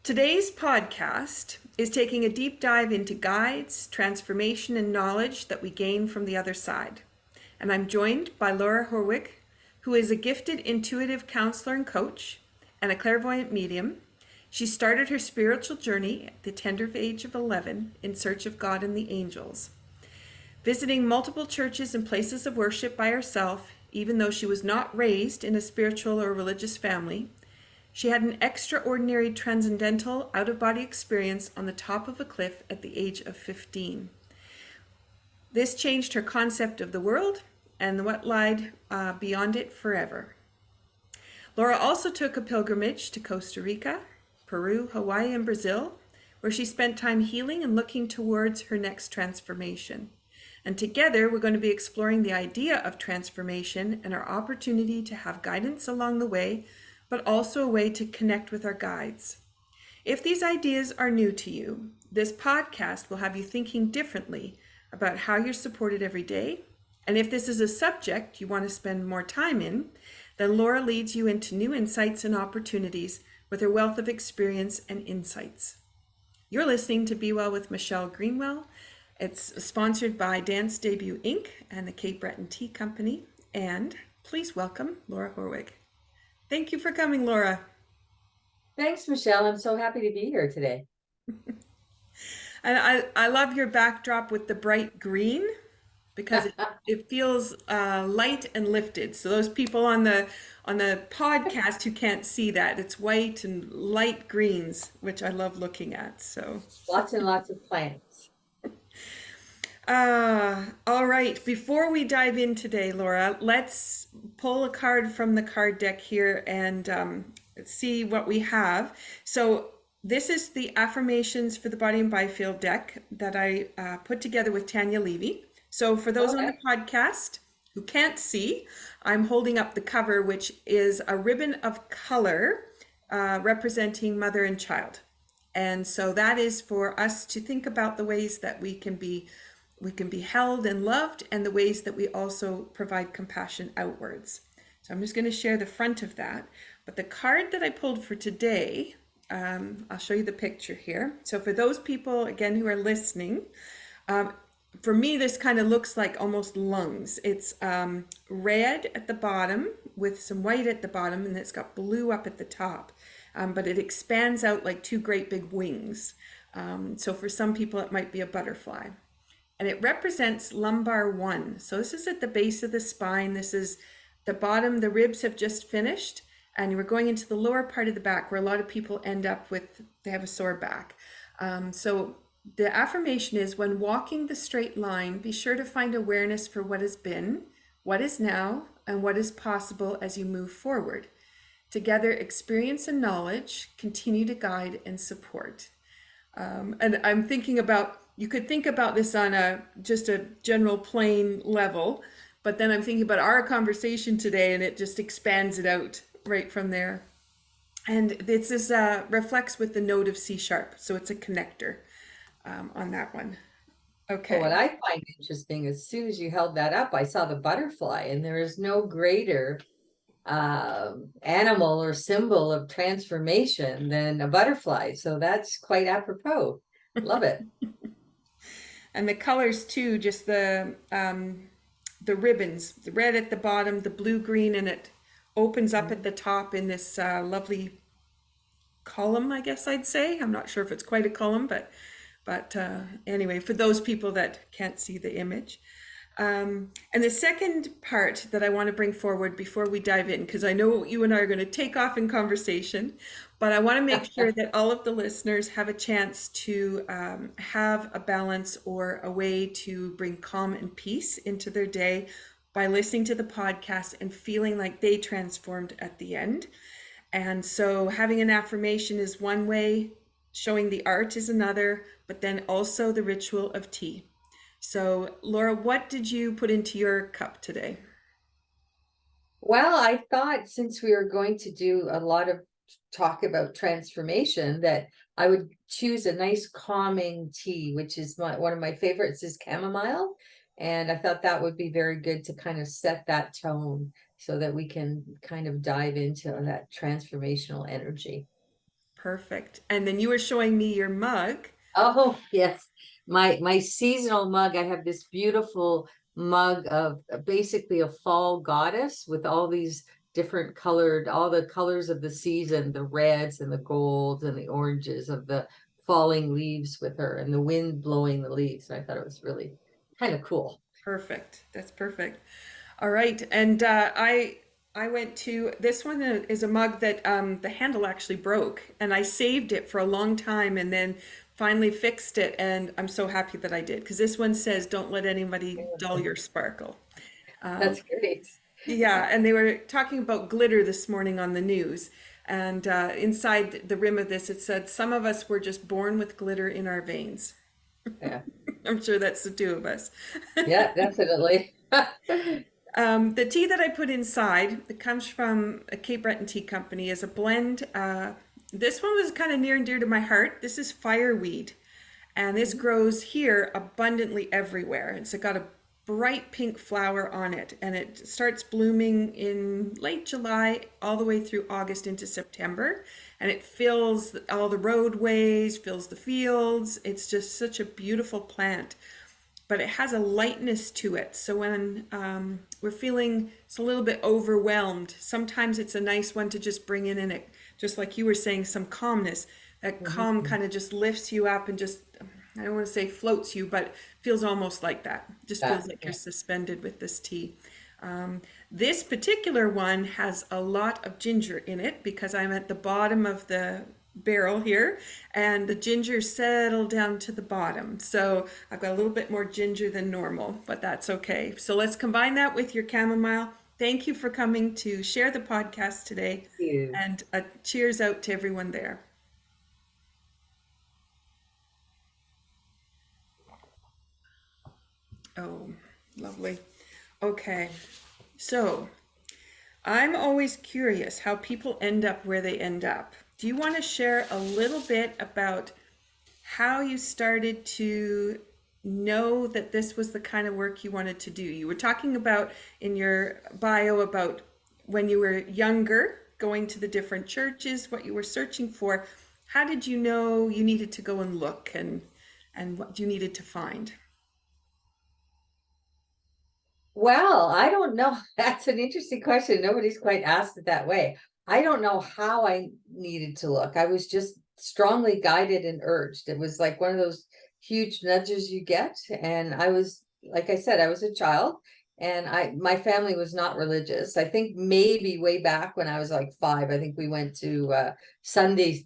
Today's podcast is taking a deep dive into guides, transformation, and knowledge that we gain from the other side. And I'm joined by Laura Hoorweg, who is a gifted intuitive counselor and coach and a clairvoyant medium. She started her spiritual journey at the tender age of 11 in search of God and the angels, visiting multiple churches and places of worship by herself, even though she was not raised in a spiritual or religious family. She had an extraordinary transcendental out-of-body experience on the top of a cliff at the age of 15. This changed her concept of the world and what lied beyond it forever. Laura also took a pilgrimage to Costa Rica, Peru, Hawaii, and Brazil, where she spent time healing and looking towards her next transformation. And together, we're going to be exploring the idea of transformation and our opportunity to have guidance along the way, but also a way to connect with our guides. If these ideas are new to you, this podcast will have you thinking differently about how you're supported every day. And if this is a subject you want to spend more time in, then Laura leads you into new insights and opportunities with her wealth of experience and insights. You're listening to Be Well with Michelle Greenwell. It's sponsored by Dance Debut Inc. and the Cape Breton Tea Company. And please welcome Laura Hoorweg. Thank you for coming, Laura. Thanks, Michelle. I'm so happy to be here today. And I love your backdrop with the bright green because it feels light and lifted. So those people on the podcast who can't see that, it's white and light greens, which I love looking at. So Lots and lots of plants. all right. Before we dive in today, Laura, let's pull a card from the card deck here and see what we have. So this is the affirmations for the Body and Byfield deck that I put together with Tanya Levy. So for those on the podcast who can't see, I'm holding up the cover, which is a ribbon of color representing mother and child. And so that is for us to think about the ways that we can be held and loved, and the ways that we also provide compassion outwards. So I'm just going to share the front of that. But the card that I pulled for today, I'll show you the picture here. So for those people, again, who are listening, for me, this kind of looks like almost lungs. It's red at the bottom with some white at the bottom, and it's got blue up at the top. But it expands out like two great big wings. So for some people, it might be a butterfly. And it represents lumbar 1. So this is at the base of the spine. This is the bottom, the ribs have just finished. And we're going into the lower part of the back where a lot of people end up with, they have a sore back. So the affirmation is, when walking the straight line, be sure to find awareness for what has been, what is now, and what is possible as you move forward. Together, experience and knowledge continue to guide and support. And I'm thinking about, you could think about this on just a general plain level, but then I'm thinking about our conversation today, and it just expands it out right from there. And this is reflects with the note of C sharp, so it's a connector on that one. Okay. What I find interesting, as soon as you held that up, I saw the butterfly, and there is no greater animal or symbol of transformation than a butterfly. So that's quite apropos. Love it. And the colors too, just the ribbons, the red at the bottom, the blue green, and it opens up at the top in this lovely column, I guess I'd say. I'm not sure if it's quite a column, but anyway, for those people that can't see the image. And the second part that I want to bring forward before we dive in, because I know you and I are going to take off in conversation, but I want to make sure that all of the listeners have a chance to have a balance or a way to bring calm and peace into their day by listening to the podcast and feeling like they transformed at the end. And so having an affirmation is one way, showing the art is another, but then also the ritual of tea. So, Laura, what did you put into your cup today? Well, I thought, since we were going to do a lot of talk about transformation, that I would choose a nice calming tea, which is one of my favorites is chamomile. And I thought that would be very good to kind of set that tone so that we can kind of dive into that transformational energy. Perfect. And then you were showing me your mug. Oh, yes. My seasonal mug, I have this beautiful mug of basically a fall goddess with all these different colored, all the colors of the season, the reds and the golds and the oranges of the falling leaves with her and the wind blowing the leaves. And I thought it was really kind of cool. Perfect. That's perfect. All right. And I went to this one is a mug that the handle actually broke, and I saved it for a long time, and then finally fixed it. And I'm so happy that I did because this one says, "Don't let anybody dull your sparkle." That's great. Yeah, and they were talking about glitter this morning on the news. And inside the rim of this, it said, "Some of us were just born with glitter in our veins." Yeah. I'm sure that's the two of us. Yeah, definitely. The tea that I put inside, it comes from a Cape Breton tea company, is a blend. This one was kind of near and dear to my heart. This is fireweed, and this grows here abundantly everywhere. It's got a bright pink flower on it, and it starts blooming in late July all the way through August into September, and it fills all the roadways, fills the fields. It's just such a beautiful plant, but it has a lightness to it. So when we're feeling it's a little bit overwhelmed, sometimes it's a nice one to just bring in, and it, just like you were saying, some calmness. That calm kind of just lifts you up and just, I don't want to say floats you, but feels almost like that. Just feels like Yeah. you're suspended with this tea. This particular one has a lot of ginger in it because I'm at the bottom of the barrel here, and the ginger settled down to the bottom. So I've got a little bit more ginger than normal, but that's okay. So let's combine that with your chamomile. Thank you for coming to share the podcast today, Thank you. and a cheers out to everyone there. Oh, lovely. Okay, so I'm always curious how people end up where they end up. Do you want to share a little bit about how you started to know that this was the kind of work you wanted to do? You were talking about in your bio about when you were younger, going to the different churches, what you were searching for. How did you know you needed to go and look, and what you needed to find? Well, I don't know. That's an interesting question. Nobody's quite asked it that way. I don't know how I needed to look. I was just strongly guided and urged. It was like one of those huge nudges you get. And I was, like I said, I was a child, and my family was not religious. I think maybe way back when I was like 5, I think we went to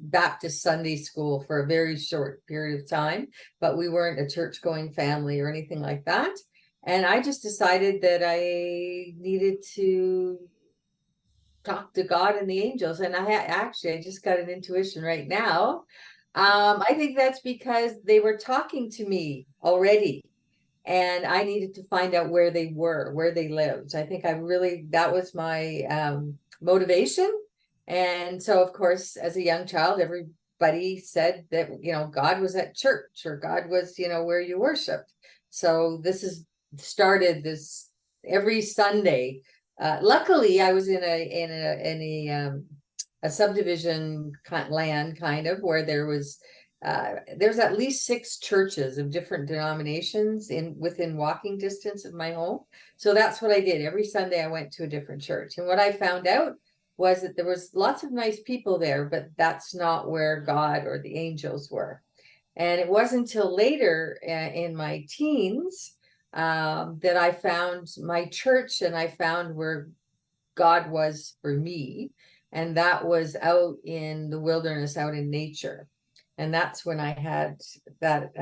Baptist Sunday school for a very short period of time, but we weren't a church going family or anything like that. And I just decided that I needed to talk to God and the angels. And I just got an intuition right now. I think that's because they were talking to me already, and I needed to find out where they were, where they lived. I think that was my motivation. And so, of course, as a young child, everybody said that, God was at church, or God was, where you worshiped. So this is started this every Sunday. Luckily, I was in a subdivision land, kind of, where there's at least 6 churches of different denominations within walking distance of my home. So that's what I did. Every Sunday I went to a different church. And what I found out was that there was lots of nice people there, but that's not where God or the angels were. And it wasn't until later in my teens that I found my church, and I found where God was for me. And that was out in the wilderness, out in nature. And that's when I had that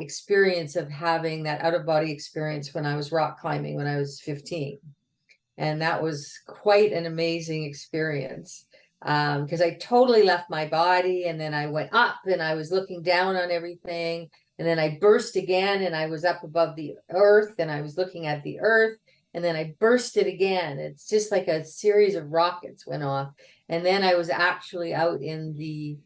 experience of having that out of body experience when I was rock climbing when I was 15. And that was quite an amazing experience, because I totally left my body, and then I went up and I was looking down on everything, and then I burst again and I was up above the earth and I was looking at the earth, and then I bursted again. It's just like a series of rockets went off, and then I was actually out in the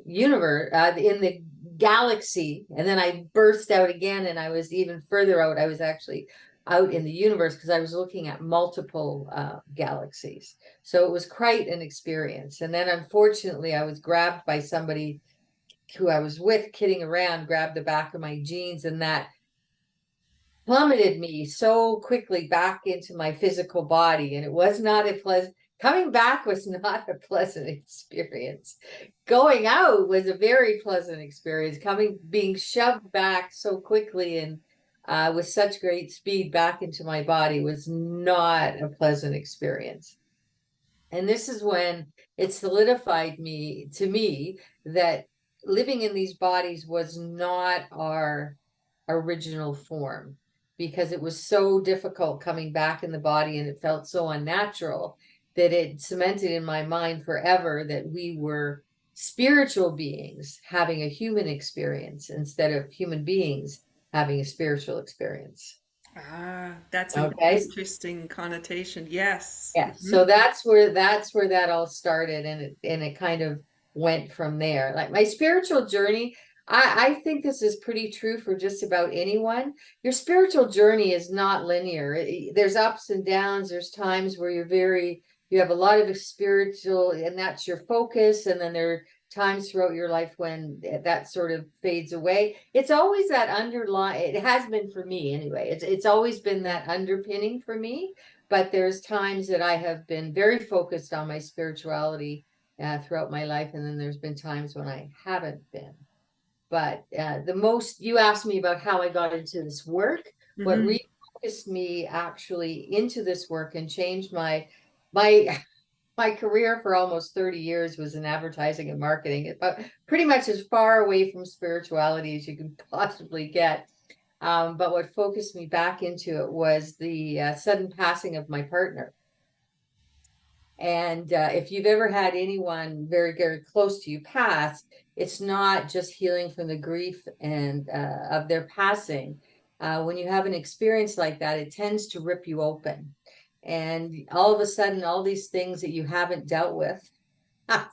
universe, in the galaxy, and then I burst out again, and I was even further out. I was actually out in the universe, because I was looking at multiple galaxies. So it was quite an experience. And then unfortunately, I was grabbed by somebody who I was with, kidding around, grabbed the back of my jeans, and that plummeted me so quickly back into my physical body. And it was not a pleasant, coming back was not a pleasant experience. Going out was a very pleasant experience. Being shoved back so quickly and with such great speed back into my body was not a pleasant experience. And this is when it solidified to me that living in these bodies was not our original form, because it was so difficult coming back in the body, and it felt so unnatural that it cemented in my mind forever that we were spiritual beings having a human experience instead of human beings having a spiritual experience. Ah, that's an Okay. interesting connotation. Yes. Yeah, so that's where that all started, and it kind of went from there. Like my spiritual journey, I think this is pretty true for just about anyone. Your spiritual journey is not linear. There's ups and downs. There's times where you have a lot of spiritual, and that's your focus, and then there are times throughout your life when that sort of fades away. It's always that underlying. It has been for me anyway. It's always been that underpinning for me, but there's times that I have been very focused on my spirituality throughout my life, and then there's been times when I haven't been. But you asked me about how I got into this work. What Hmm. refocused me actually into this work and changed my my career for almost 30 years was in advertising and marketing. But pretty much as far away from spirituality as you can possibly get. But what focused me back into it was the sudden passing of my partner. And if you've ever had anyone very, very close to you pass, it's not just healing from the grief and of their passing. When you have an experience like that, it tends to rip you open. And all of a sudden, all these things that you haven't dealt with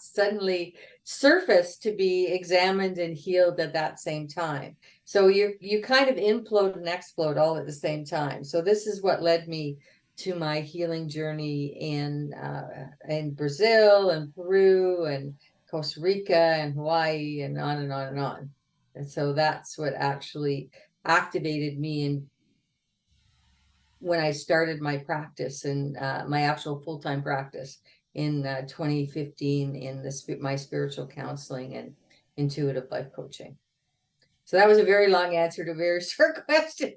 suddenly surface to be examined and healed at that same time. So you kind of implode and explode all at the same time. So this is what led me to my healing journey in Brazil and Peru and Costa Rica and Hawaii and on and on and on. And so that's what actually activated me in when I started my practice and my actual full-time practice in 2015 in my spiritual counseling and intuitive life coaching. So that was a very long answer to a very short question.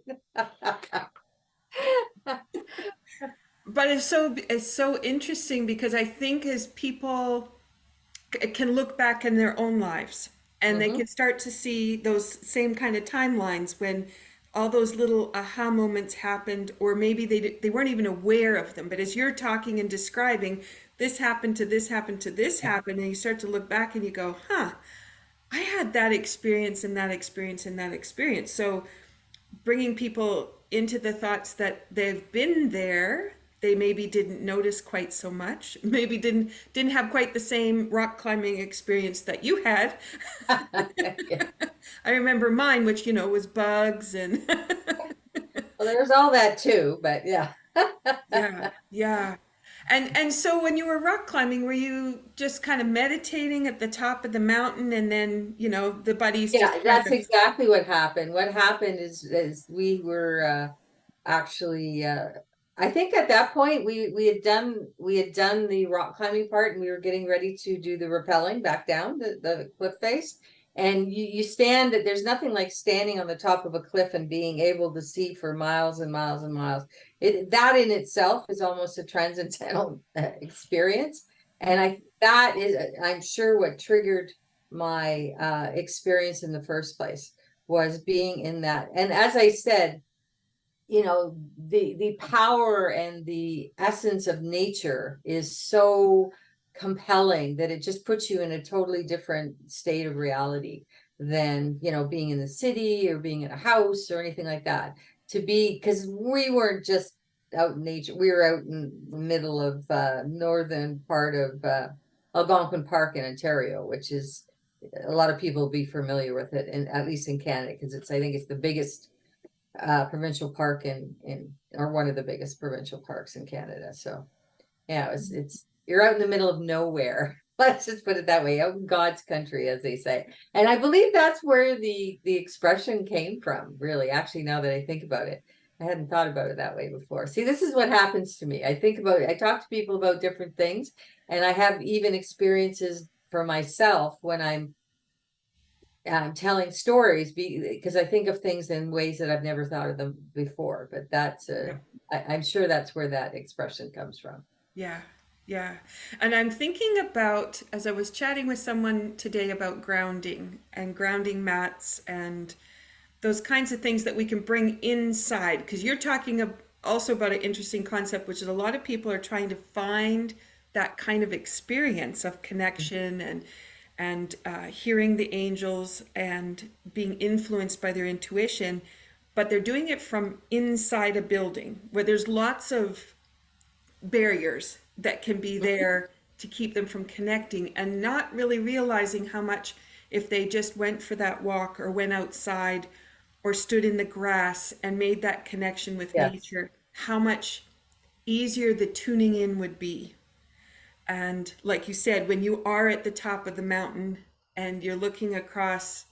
But it's so interesting because I think as people can look back in their own lives and they Mm-hmm. can start to see those same kind of timelines when all those little aha moments happened, or maybe they weren't even aware of them. But as you're talking and describing, this happened to this happened to this happened, and you start to look back and you go, huh, I had that experience and that experience and that experience. So bringing people into the thoughts that they've been there, they maybe didn't notice quite so much, maybe didn't have quite the same rock climbing experience that you had. Yeah. I remember mine, which was bugs and Well, there's all that too, but yeah. yeah, yeah. And so when you were rock climbing, were you just kind of meditating at the top of the mountain, and then the buddies Yeah, just kind that's of. exactly what happened. What happened is we were actually I think at that point we had done the rock climbing part, and we were getting ready to do the rappelling back down the cliff face. And you stand, there's nothing like standing on the top of a cliff and being able to see for miles and miles and miles. That in itself is almost a transcendental experience. And that is, I'm sure, what triggered my experience in the first place, was being in that. And as I said, the power and the essence of nature is so compelling that it just puts you in a totally different state of reality than being in the city or being in a house or anything like that. Because we weren't just out in nature, we were out in the middle of northern part of Algonquin Park in Ontario, which is, a lot of people will be familiar with it, and at least in Canada, because I think it's the biggest provincial park or one of the biggest provincial parks in Canada. So yeah, it's you're out in the middle of nowhere. Let's just put it that way, out in God's country, as they say. And I believe that's where the expression came from, really, actually, now that I think about it. I hadn't thought about it that way before. See, this is what happens to me. I talk to people about different things, and I have even experiences for myself when I'm telling stories because I think of things in ways that I've never thought of them before. But Yeah. I'm sure that's where that expression comes from. Yeah. Yeah. And I'm thinking about, as I was chatting with someone today about grounding and grounding mats and those kinds of things that we can bring inside, because you're talking also about an interesting concept, which is a lot of people are trying to find that kind of experience of connection and hearing the angels and being influenced by their intuition, but they're doing it from inside a building where there's lots of barriers that can be there to keep them from connecting, and not really realizing how much, if they just went for that walk or went outside or stood in the grass and made that connection with Yes. nature, how much easier the tuning in would be. And like you said, when you are at the top of the mountain and you're looking across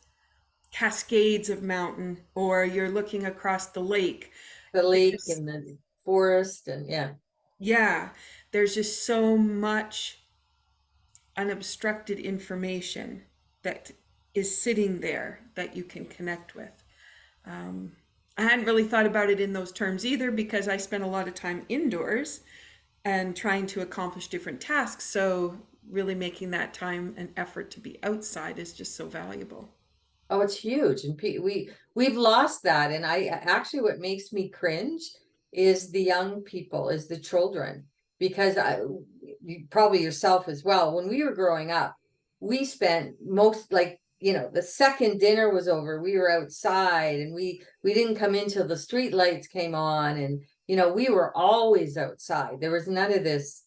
cascades of mountain, or you're looking across the lake, The lake there's, and the forest and yeah. yeah, there's just so much unobstructed information that is sitting there that you can connect with. I hadn't really thought about it in those terms either, because I spent a lot of time indoors and trying to accomplish different tasks. So, really making that time and effort to be outside is just so valuable. Oh, it's huge, and we've lost that. And I actually, what makes me cringe is the young people, is the children, because you probably yourself as well. When we were growing up, we spent most, like, the second dinner was over, we were outside, and we didn't come in till the street lights came on, and we were always outside. There was none of this,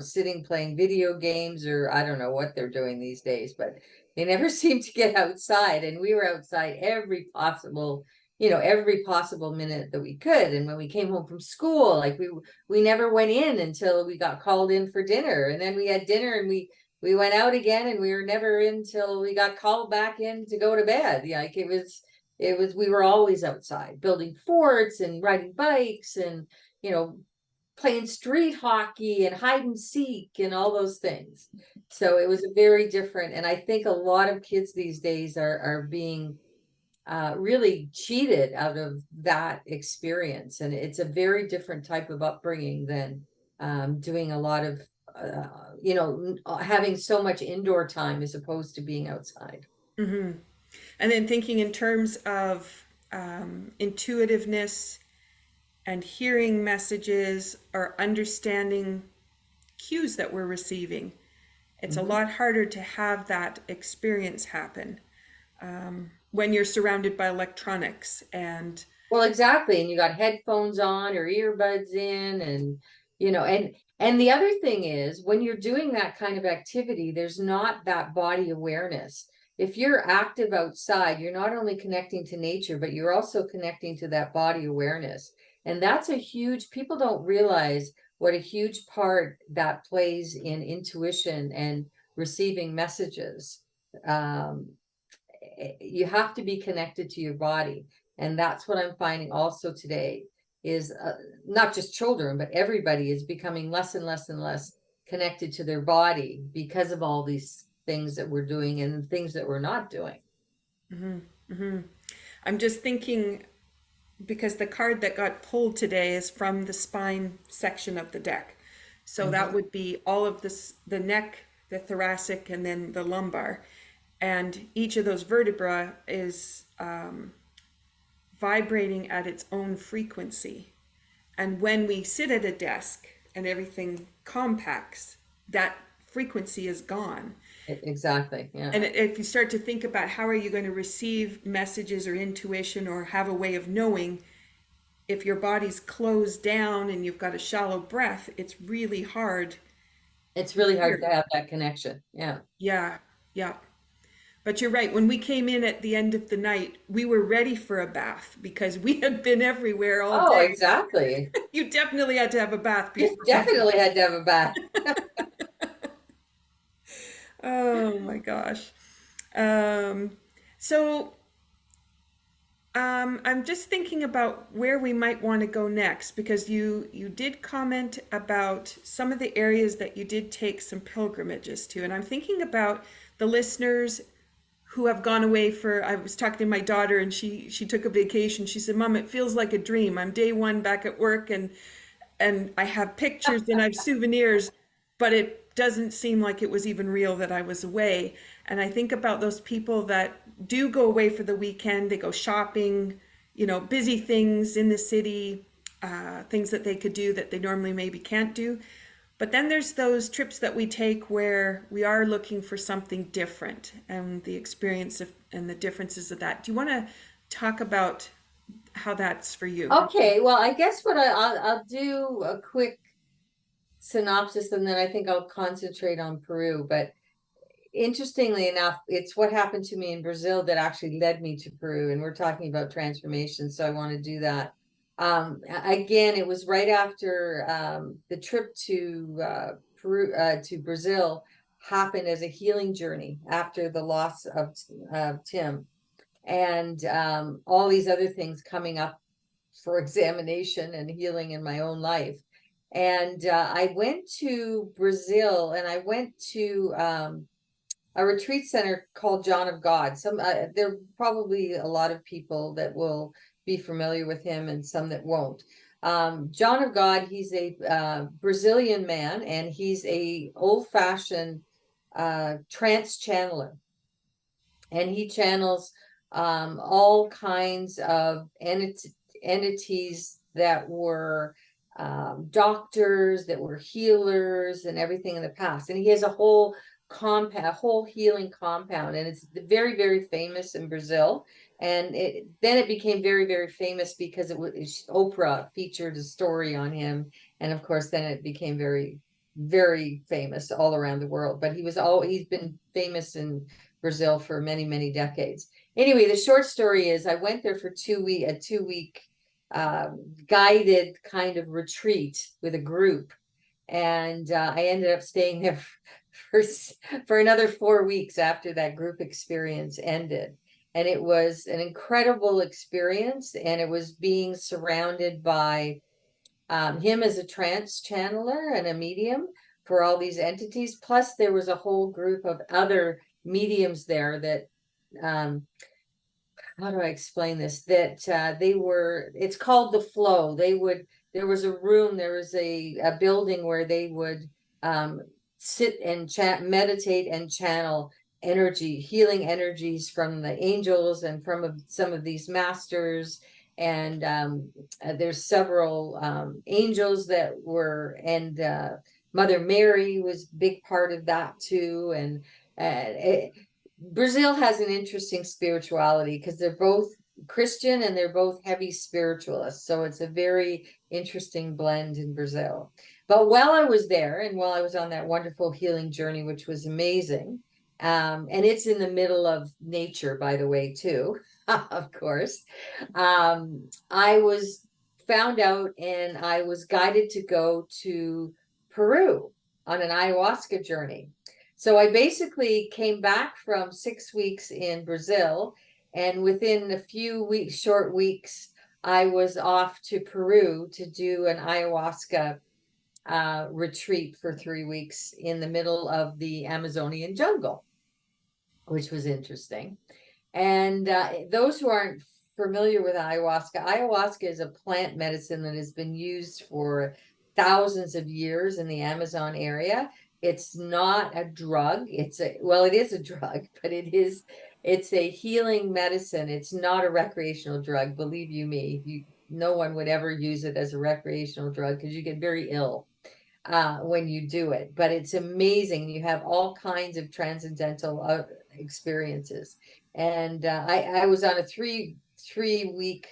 sitting playing video games, or I don't know what they're doing these days, but they never seemed to get outside, and we were outside every possible minute that we could. And when we came home from school, like we never went in until we got called in for dinner, and then we had dinner, and we went out again, and we were never in till we got called back in to go to bed. Yeah, like it was we were always outside building forts and riding bikes and you know playing street hockey and hide and seek and all those things. So it was a very different, and I think a lot of kids these days are being really cheated out of that experience, and it's a very different type of upbringing than doing a lot of having so much indoor time as opposed to being outside. Hmm. And then thinking in terms of intuitiveness and hearing messages or understanding cues that we're receiving. It's a Mhm. lot harder to have that experience happen when you're surrounded by electronics and Well, exactly. And you got headphones on or earbuds in, and and the other thing is, when you're doing that kind of activity, there's not that body awareness. If you're active outside, you're not only connecting to nature, but you're also connecting to that body awareness. And that's a huge, people don't realize what a huge part that plays in intuition and receiving messages. Um, you have to be connected to your body, and that's what I'm finding also today is not just children, but everybody is becoming less and less and less connected to their body because of all these things that we're doing and things that we're not doing. mhm, mhm. I'm just thinking, because the card that got pulled today is from the spine section of the deck. So that Mhm. would be all of this, the neck, the thoracic, and then the lumbar. And each of those vertebra is vibrating at its own frequency. And when we sit at a desk and everything compacts, that frequency is gone. Exactly, yeah. And if you start to think about how are you going to receive messages or intuition or have a way of knowing, if your body's closed down and you've got a shallow breath, it's really hard It's to really hard to hear. have that connection, yeah. Yeah, yeah. But you're right. When we came in at the end of the night, we were ready for a bath because we had been everywhere all Oh, day. exactly. You definitely had to have a bath You before bed. definitely had to have a bath. Oh my gosh. Um, so I'm just thinking about where we might want to go next because you did comment about some of the areas that you did take some pilgrimages to, and I'm thinking about the listeners who have gone away for. I was talking to my daughter and she took a vacation. She said, "Mom, it feels like a dream. I'm day one back at work and I have pictures and I have souvenirs, but it doesn't seem like it was even real that I was away." And I think about those people that do go away for the weekend, they go shopping, busy things in the city, things that they could do that they normally maybe can't do. But then there's those trips that we take where we are looking for something different and the experience of and the differences of that. Do you want to talk about how that's for you? Okay, well, I guess I'll do a quick synopsis and then I think I'll concentrate on Peru. But interestingly enough, it's what happened to me in Brazil that actually led me to Peru. And we're talking about transformation, so I want to do that. Again, it was right after the trip to Peru to Brazil happened as a healing journey after the loss of Tim and all these other things coming up for examination and healing in my own life. And I went to Brazil and I went to a retreat center called John of God. There are probably a lot of people that will be familiar with him and some that won't. John of God, he's a Brazilian man and he's a old-fashioned trance channeler. And he channels all kinds of entities that were doctors, that were healers, and everything in the past. And he has a whole compound, a whole healing compound, and it's very, very famous in Brazil. And then it became very, very famous because Oprah featured a story on him, and of course, then it became very, very famous all around the world. But he's been famous in Brazil for many, many decades. Anyway, the short story is I went there for a 2 week guided kind of retreat with a group. And I ended up staying there for, for another 4 weeks after that group experience ended. And it was an incredible experience. And it was being surrounded by him as a trance channeler and a medium for all these entities. Plus, there was a whole group of other mediums there that how do I explain this? That it's called the flow. There was a room, there was a building where they would sit and meditate and channel healing energies from the angels and from some of these masters. And there's several angels and Mother Mary was a big part of that too. And Brazil has an interesting spirituality because they're both Christian and they're both heavy spiritualists. So it's a very interesting blend in Brazil. But while I was there and while I was on that wonderful healing journey, which was amazing, and it's in the middle of nature, by the way, too, of course, I was found out and I was guided to go to Peru on an ayahuasca journey. So I basically came back from 6 weeks in Brazil, and within a few short weeks, I was off to Peru to do an ayahuasca retreat for 3 weeks in the middle of the Amazonian jungle, which was interesting. And those who aren't familiar with ayahuasca is a plant medicine that has been used for thousands of years in the Amazon area. It's not a drug. It is a drug, but it's a healing medicine. It's not a recreational drug. Believe you me, no one would ever use it as a recreational drug because you get very ill when you do it. But it's amazing. You have all kinds of transcendental experiences. And I was on a three-week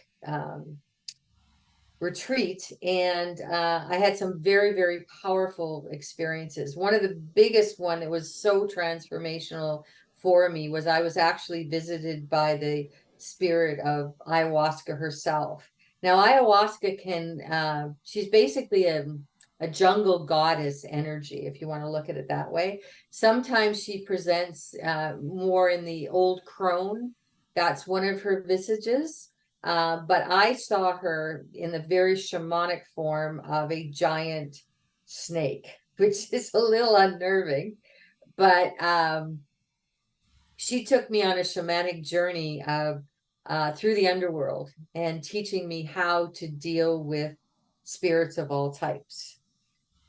retreat, and I had some very, very powerful experiences. One of the biggest one that was so transformational for me was I was actually visited by the spirit of ayahuasca herself. Now, ayahuasca she's basically a jungle goddess energy, if you want to look at it that way. Sometimes she presents more in the old crone. That's one of her visages. But I saw her in the very shamanic form of a giant snake, which is a little unnerving. But she took me on a shamanic journey of through the underworld and teaching me how to deal with spirits of all types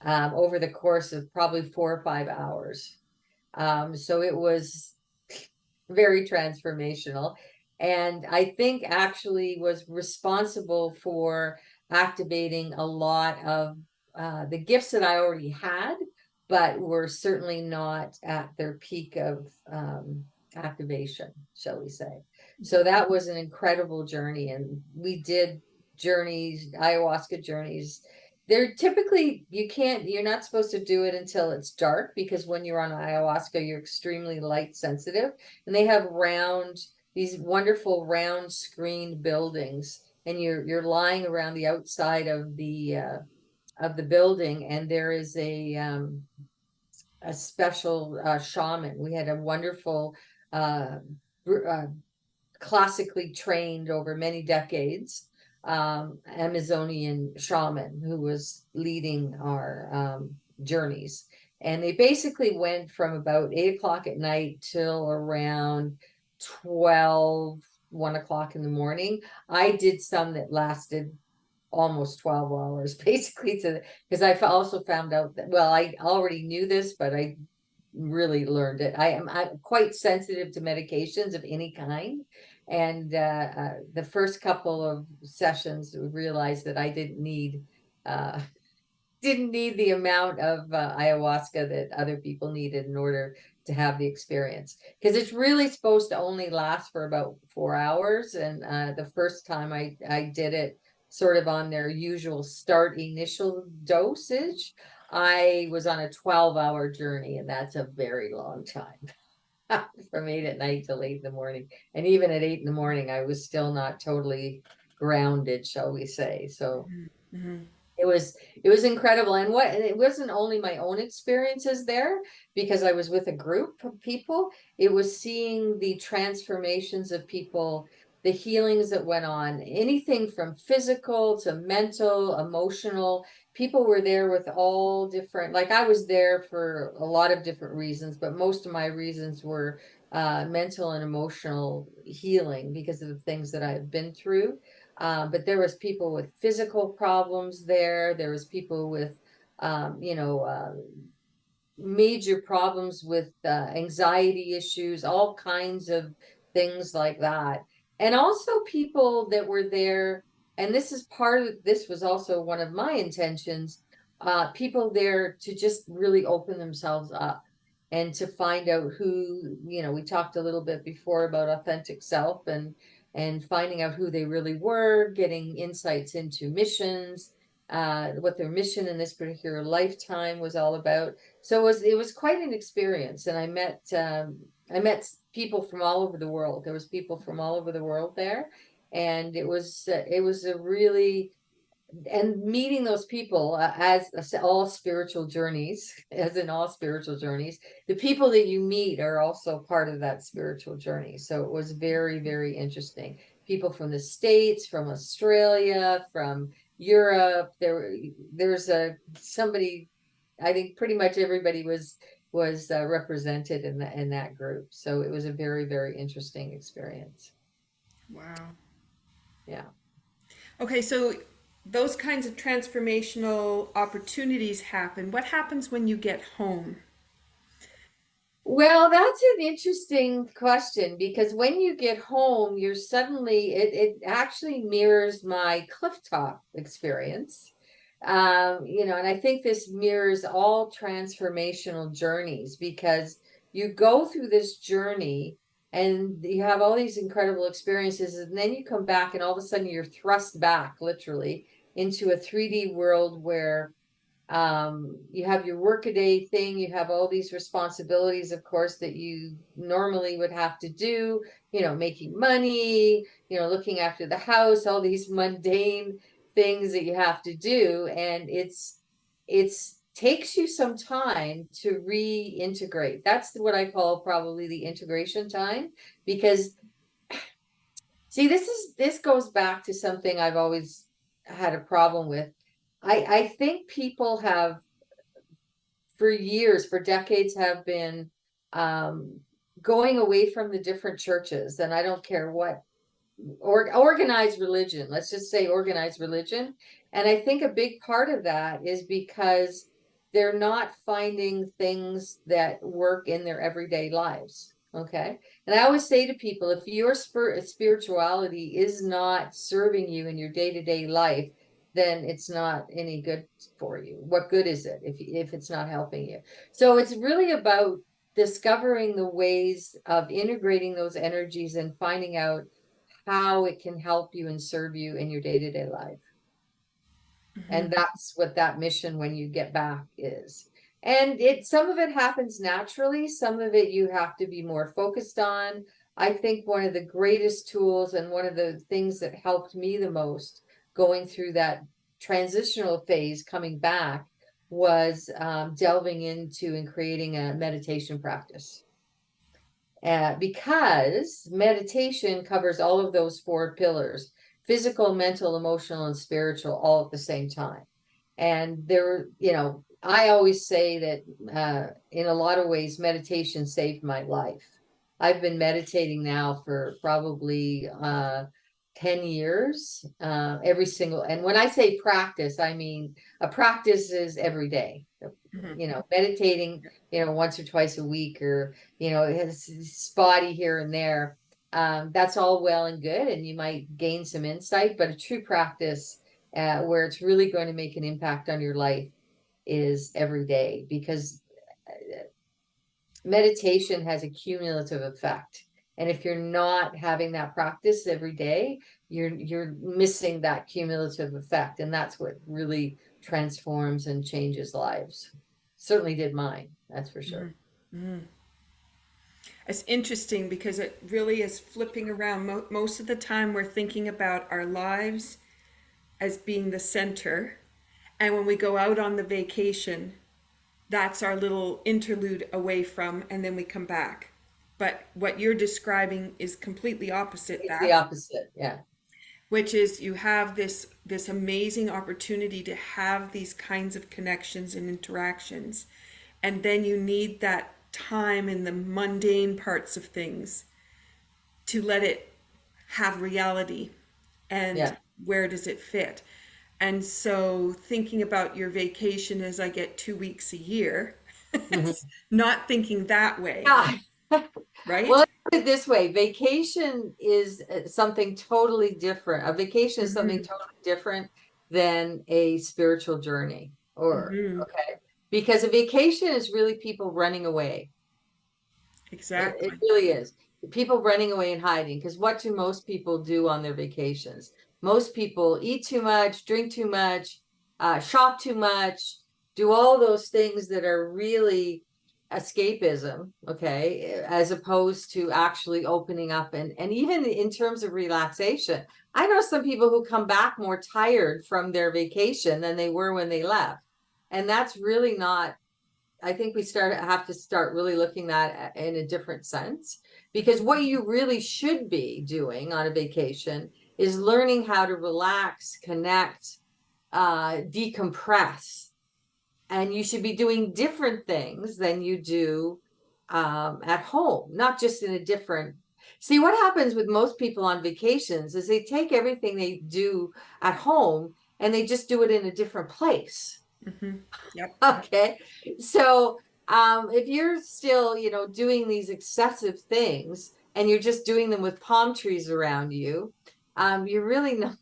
over the course of probably 4 or 5 hours. So it was very transformational. And I think actually was responsible for activating a lot of the gifts that I already had, but were certainly not at their peak of activation, shall we say. So that was an incredible journey. And we did journeys, ayahuasca journeys. They're typically, you're not supposed to do it until it's dark, because when you're on ayahuasca, you're extremely light sensitive. And they have these wonderful round screened buildings, and you're lying around the outside of the building, and there is a special shaman. We had a wonderful classically trained over many decades Amazonian shaman who was leading our journeys. And they basically went from about 8 o'clock at night till around 12, 1 o'clock in the morning. I did some that lasted almost 12 hours, basically, because I also found out that, well, I already knew this, but I really learned it. I'm quite sensitive to medications of any kind. And the first couple of sessions realized that I didn't need the amount of ayahuasca that other people needed in order to have the experience, because it's really supposed to only last for about 4 hours. And the first time I did it sort of on their usual start initial dosage, I was on a 12-hour journey, and that's a very long time from 8 at night till 8 in the morning. And even at 8 in the morning, I was still not totally grounded, shall we say. So Mhm. it was incredible. And it wasn't only my own experiences there, because I was with a group of people. It was seeing the transformations of people, the healings that went on, anything from physical to mental, emotional. People were there with all different, like I was there for a lot of different reasons, but most of my reasons were mental and emotional healing because of the things that I've been through. But there was people with physical problems there. There was people with, major problems with anxiety issues, all kinds of things like that. And also people that were there, and this was also one of my intentions, people there to just really open themselves up and to find out who, we talked a little bit before about authentic self and finding out who they really were, getting insights into missions, what their mission in this particular lifetime was all about. So it was quite an experience, and I met people from all over the world. There was people from all over the world there, and it was a really, and meeting those people, as all spiritual journeys, as in all spiritual journeys, the people that you meet are also part of that spiritual journey. So it was very, very interesting. People from the States, from Australia, from Europe. There's somebody, I think pretty much everybody was represented in that group. So it was a very, very interesting experience. Wow. Yeah. Okay, so those kinds of transformational opportunities happen. What happens when you get home? Well, that's an interesting question, because when you get home, you're suddenly, it actually mirrors my clifftop experience. And I think this mirrors all transformational journeys, because you go through this journey and you have all these incredible experiences, and then you come back and all of a sudden you're thrust back literally into a 3D world where You have your workaday thing, you have all these responsibilities, of course, that you normally would have to do, making money, looking after the house, all these mundane things that you have to do. And it's takes you some time to reintegrate. That's what I call probably the integration time, because see, this goes back to something I've always had a problem with. I think people have for years, for decades, have been um, going away from the different churches, and I don't care what, or organized religion, let's just say organized religion. And I think a big part of that is because they're not finding things that work in their everyday lives. Okay. And I always say to people, if your spirituality is not serving you in your day-to-day life, then it's not any good for you. What good is it if it's not helping you? So it's really about discovering the ways of integrating those energies and finding out how it can help you and serve you in your day-to-day life. And that's what that mission when you get back is. And some of it happens naturally, some of it you have to be more focused on. I think one of the greatest tools and one of the things that helped me the most going through that transitional phase coming back was delving into and creating a meditation practice. Because meditation covers all of those four pillars: physical, mental, emotional, and spiritual, all at the same time. And I always say that in a lot of ways, meditation saved my life. I've been meditating now for probably 10 years, and when I say practice, I mean a practice is every day. Meditating, once or twice a week, or, it's spotty here and there. That's all well and good, and you might gain some insight, but a true practice where it's really going to make an impact on your life is every day, because meditation has a cumulative effect. And if you're not having that practice every day, you're missing that cumulative effect. And that's what really transforms and changes lives. Certainly did mine, that's for sure. It's interesting because it really is flipping around. Most of the time, we're thinking about our lives as being the center. And when we go out on the vacation, that's our little interlude away from, and then we come back. But what you're describing is completely opposite It's the that, opposite, yeah. which is you have this amazing opportunity to have these kinds of connections and interactions, and then you need that time in the mundane parts of things to let it have reality. And Yeah. where does it fit? And so thinking about your vacation as I get 2 weeks a year, Mhm. not thinking that way, Yeah. right? Well, let's put it this way, vacation is something totally different. A vacation is something totally different than a spiritual journey, okay? Because a vacation is really people running away. It Exactly. really is. People running away and hiding. Because what do most people do on their vacations? Most people eat too much, drink too much, shop too much, do all those things that are really escapism, okay, as opposed to actually opening up. And even in terms of relaxation, I know some people who come back more tired from their vacation than they were when they left. And that's really not, I think we have to start really looking at in a different sense, because what you really should be doing on a vacation is learning how to relax, connect, decompress. And you should be doing different things than you do at home, not just in a different. See, what happens with most people on vacations is they take everything they do at home and they just do it in a different place. Yep. Okay. So if you're still, doing these excessive things and you're just doing them with palm trees around you, you're really not,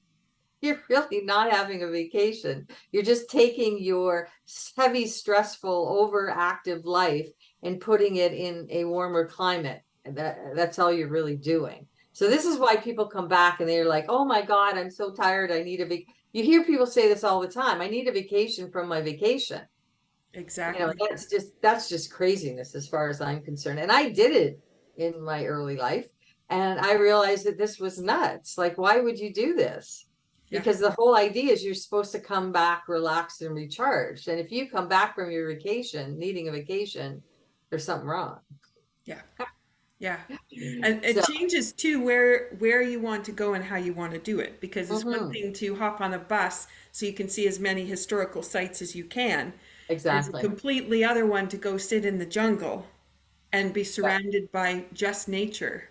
you're really not having a vacation. You're just taking your heavy, stressful, overactive life and putting it in a warmer climate. That's all you're really doing. So this is why people come back and they're like, oh my God, I'm so tired. I need a vac. You hear people say this all the time. I need a vacation from my vacation. Exactly. That's just craziness as far as I'm concerned. And I did it in my early life. And I realized that this was nuts. Like, why would you do this? Yeah. Because the whole idea is you're supposed to come back relaxed and recharged. And if you come back from your vacation, needing a vacation, there's something wrong. Yeah. Yeah. And it So, changes too where you want to go and how you want to do it, because it's one mhm, thing to hop on a bus so you can see as many historical sites as you can. And it's a exactly. completely other one to go sit in the jungle and be surrounded by just nature,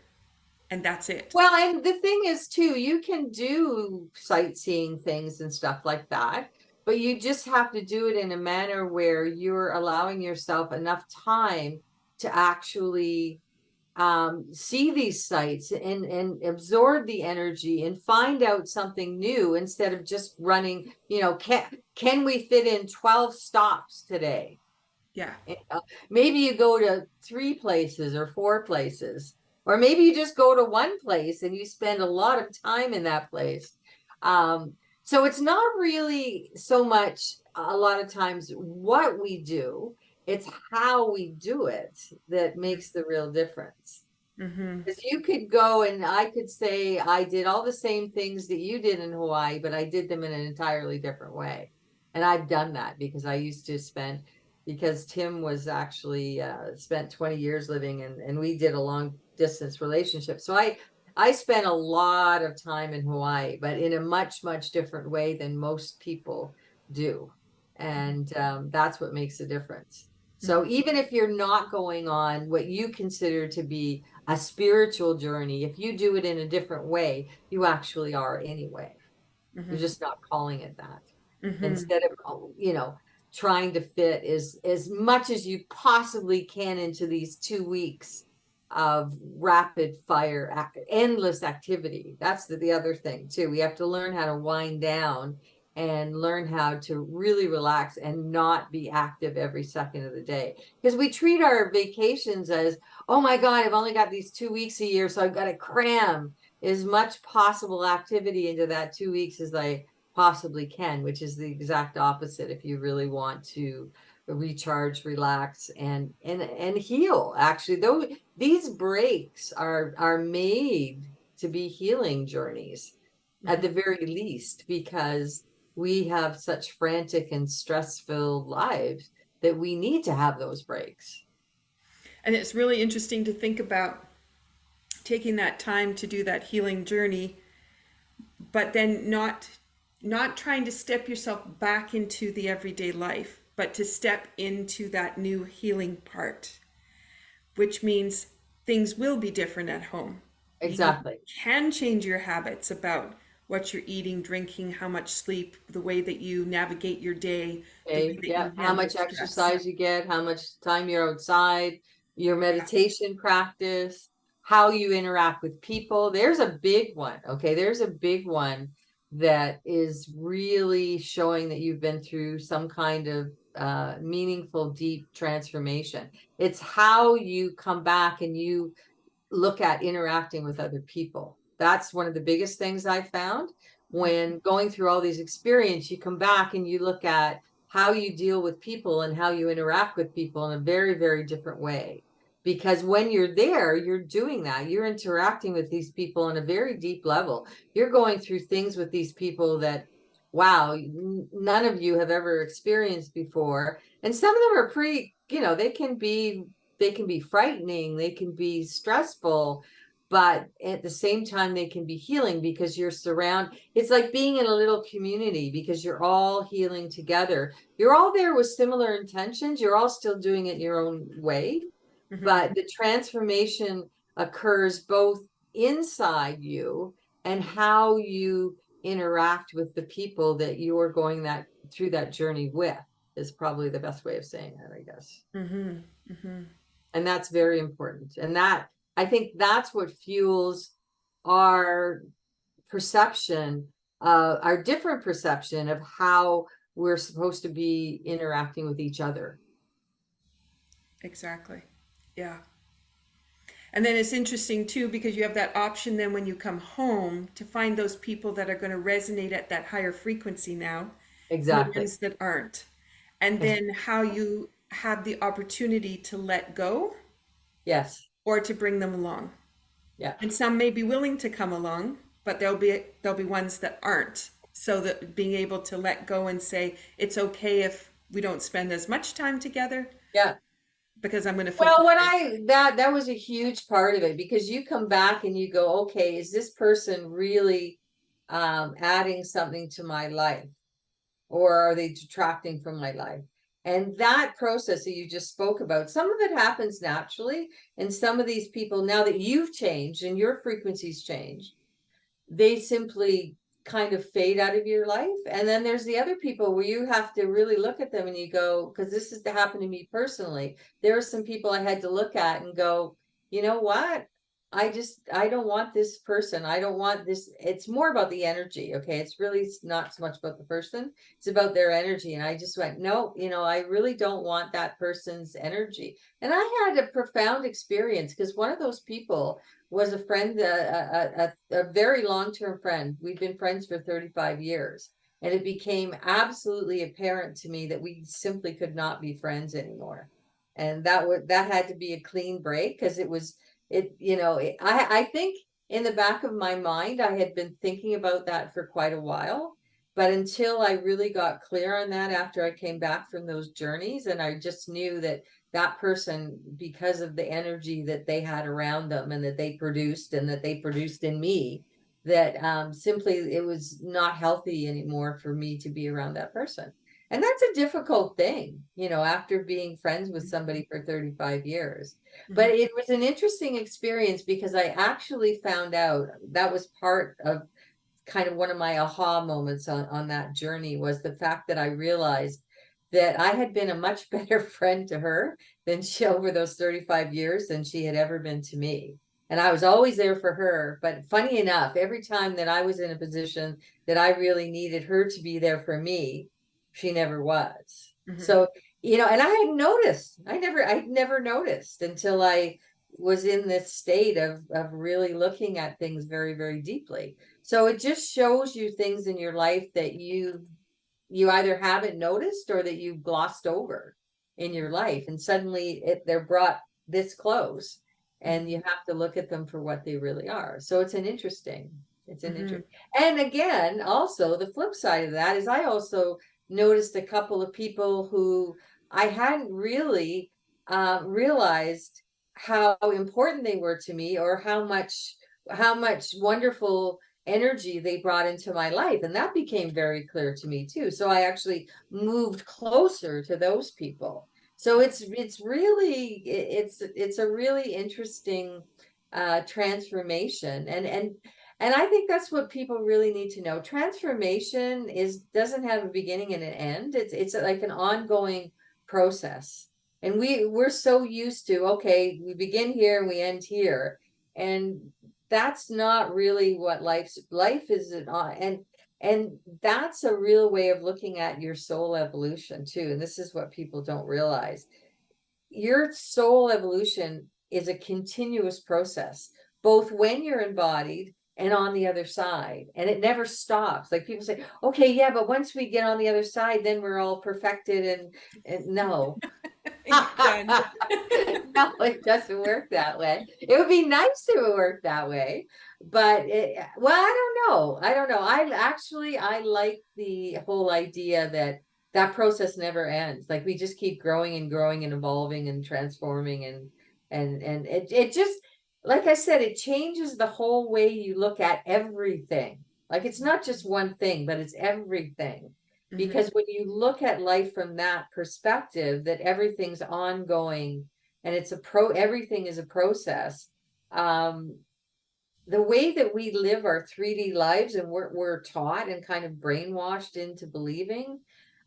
and that's it. Well, and the thing is too, you can do sightseeing things and stuff like that, but you just have to do it in a manner where you're allowing yourself enough time to actually see these sites and absorb the energy and find out something new instead of just running, can we fit in 12 stops today? Yeah. Maybe you go to 3 places or 4 places, or maybe you just go to one place and you spend a lot of time in that place. So it's not really so much a lot of times what we do, it's how we do it that makes the real difference. Mm-hmm. Because you could go and I could say I did all the same things that you did in Hawaii, but I did them in an entirely different way. And I've done that because I used to spend, because Tim was actually spent 20 years living and we did a long distance relationship. So I spent a lot of time in Hawaii, but in a much, much different way than most people do. And that's what makes a difference. So Mm-hmm. even if you're not going on what you consider to be a spiritual journey, if you do it in a different way, you actually are anyway. You're Mm-hmm. just not calling it that. Mm-hmm. Instead of, trying to fit as much as you possibly can into these 2 weeks of rapid fire, endless activity. That's the other thing too. We have to learn how to wind down and learn how to really relax and not be active every second of the day. Because we treat our vacations as, oh my God, I've only got these 2 weeks a year, so I've got to cram as much possible activity into that 2 weeks as I possibly can, which is the exact opposite if you really want to recharge, relax, and heal. Actually, though, these breaks are made to be healing journeys at the very least, because we have such frantic and stress-filled lives that we need to have those breaks. And it's really interesting to think about taking that time to do that healing journey, but then not trying to step yourself back into the everyday life, but to step into that new healing part, which means things will be different at home. You Exactly. can change your habits about what you're eating, drinking, how much sleep, the way that you navigate your day, the way Okay, that yeah, you how handle much stress. exercise you get, how much time you're outside, your Yeah. meditation practice, how you interact with people. There's a big one, okay? There's a big one that is really showing that you've been through some kind of meaningful, deep transformation. It's how you come back and you look at interacting with other people. That's one of the biggest things I found when going through all these experiences. You come back and you look at how you deal with people and how you interact with people in a very, very different way. Because when you're there, you're doing that. You're interacting with these people on a very deep level. You're going through things with these people that, wow, none of you have ever experienced before. And some of them are pretty, they can be frightening, they can be stressful, but at the same time they can be healing because it's like being in a little community because you're all healing together. You're all there with similar intentions, you're all still doing it your own way, Mm-hmm. but the transformation occurs both inside you and how you interact with the people that you're going that through that journey with, is probably the best way of saying it, I guess. Mm-hmm. Mm-hmm. And that's very important. And that, I think that's what fuels our perception, our different perception of how we're supposed to be interacting with each other. Exactly. Yeah. And then it's interesting too, because you have that option then when you come home to find those people that are going to resonate at that higher frequency now, and the Exactly. ones that aren't. And then how you have the opportunity to let go Yes. or to bring them along. Yeah. And some may be willing to come along, but there'll be ones that aren't. So that being able to let go and say it's okay if we don't spend as much time together Yeah. because I'm going to feel Well, when better. that was a huge part of it, because you come back and you go, okay, is this person really adding something to my life, or are they detracting from my life? And that process that you just spoke about, some of it happens naturally, and some of these people, now that you've changed and your frequencies changed, they simply kind of fade out of your life. And then there's the other people where you have to really look at them and you go, because this has happened to me personally. There are some people I had to look at and go, you know what? I don't want this person. I don't want this. It's more about the energy. Okay. It's really not so much about the person. It's about their energy. And I just went, no, I really don't want that person's energy. And I had a profound experience, because one of those people was a friend, a very long-term friend. We've been friends for 35 years. And it became absolutely apparent to me that we simply could not be friends anymore. And that had to be a clean break, because I think in the back of my mind, I had been thinking about that for quite a while. But until I really got clear on that after I came back from those journeys, and I just knew that person, because of the energy that they had around them and that they produced and that they produced in me, that simply it was not healthy anymore for me to be around that person. And that's a difficult thing, after being friends with somebody for 35 years. But Mhm. it was an interesting experience, because I actually found out that was part of kind of one of my aha moments on that journey, was the fact that I realized that I had been a much better friend to her than she over those 35 years than she had ever been to me. And I was always there for her. But funny enough, every time that I was in a position that I really needed her to be there for me, she never was. Mhm. So, and I had noticed, I'd never noticed until I was in this state of really looking at things very, very deeply. So it just shows you things in your life that you either haven't noticed or that you've glossed over in your life, and suddenly they're brought this close, and Mhm. you have to look at them for what they really are. So it's an Mhm. interesting. And again, also the flip side of that is I also noticed a couple of people who I hadn't really realized how important they were to me, or how much wonderful energy they brought into my life. And that became very clear to me too. So I actually moved closer to those people. So it's a really interesting transformation. And I think that's what people really need to know. Transformation doesn't have a beginning and an end. It's like an ongoing process. And we're so used to, okay, we begin here and we end here. And that's not really what life is. And that's a real way of looking at your soul evolution too. And this is what people don't realize. Your soul evolution is a continuous process, both when you're embodied and on the other side. And it never stops. Like people say, okay, yeah, but once we get on the other side, then we're all perfected. And no. You're done. No, it doesn't work that way. It would be nice if it worked that way, but well, I don't know. I like the whole idea that that process never ends. Like we just keep growing and growing and evolving and transforming, and it just, like I said, it changes the whole way you look at everything. Like it's not just one thing, but it's everything. Mhm. Because when you look at life from that perspective, that everything's ongoing and everything is a process. Um, the way that we live our 3D lives, and we're taught and kind of brainwashed into believing,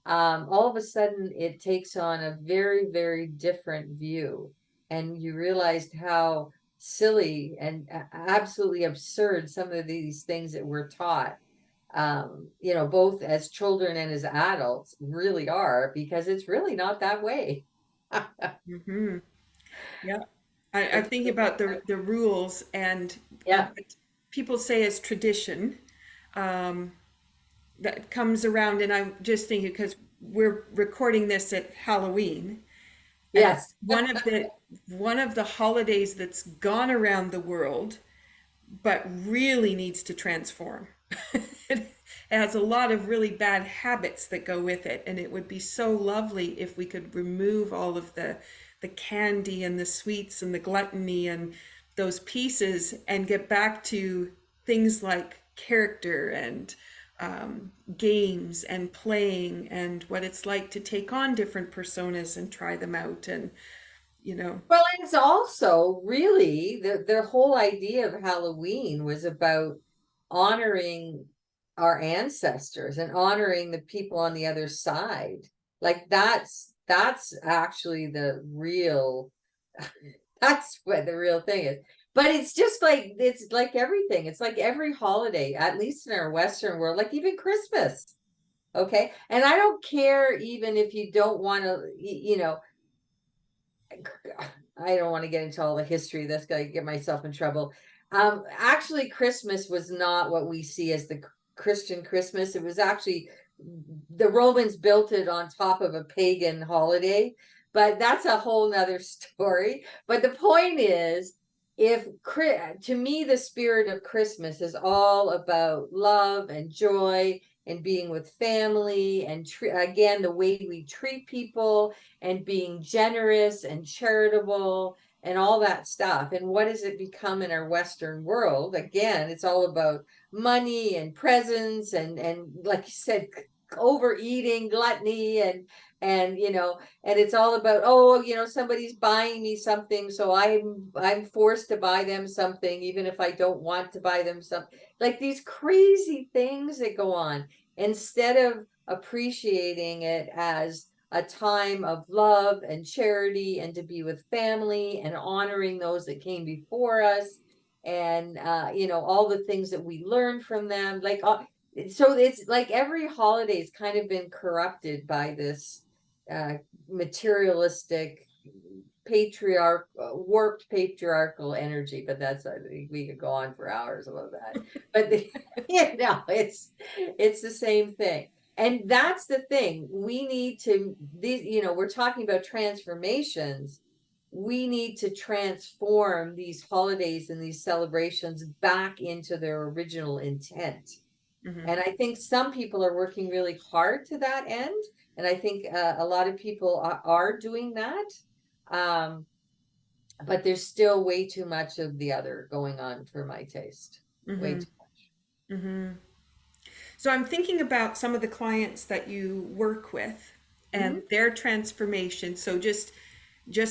all of a sudden it takes on a very, very different view. And you realized how silly and absolutely absurd some of these things that we're taught, both as children and as adults really are, because it's really not that way. Mhm. Yeah. I'm thinking about the rules and Yeah. what people say as tradition um, that comes around, and I'm just thinking because we're recording this at Halloween, and it's Yes. one of the holidays that's gone around the world, but really needs to transform. It has a lot of really bad habits that go with it, and it would be so lovely if we could remove all of the candy and the sweets and the gluttony and those pieces and get back to things like character and games and playing and what it's like to take on different personas and try them out and you know. Well, and it's also really the whole idea of Halloween was about honoring our ancestors and honoring the people on the other side. Like that's actually the real that's what the real thing is. But it's like everything. It's like every holiday, at least in our Western world, like even Christmas. Okay. And I don't care even if you don't want to, you know, I don't want to get into all the history. That's going to get myself in trouble. Actually, Christmas was not what we see as the Christian Christmas. It was actually the Romans built it on top of a pagan holiday, but that's a whole nother story. But the point is, if to me, the spirit of Christmas is all about love and joy and being with family and again, the way we treat people and being generous and charitable and all that stuff. And what does it become in our Western world? Again, it's all about money and presents and like you said, overeating, gluttony, and you know, and it's all about, oh, you know, somebody's buying me something, so I'm forced to buy them something even if I don't want to buy them something. Like these crazy things that go on instead of appreciating it as a time of love and charity and to be with family and honoring those that came before us and you know, all the things that we learned from them. Like so it's like every holiday's kind of been corrupted by this materialistic warped patriarchal energy. But that's, I think we could go on for hours about that. But you know, it's the same thing. And that's the thing. We need to, these, you know, we're talking about transformations. We need to transform these holidays and these celebrations back into their original intent. Mhm. And I think some people are working really hard to that end. And I think a lot of people are doing that. Um, but there's still way too much of the other going on for my taste. Way Mhm. too much. Mhm. So I'm thinking about some of the clients that you work with and Mhm. their transformation. So just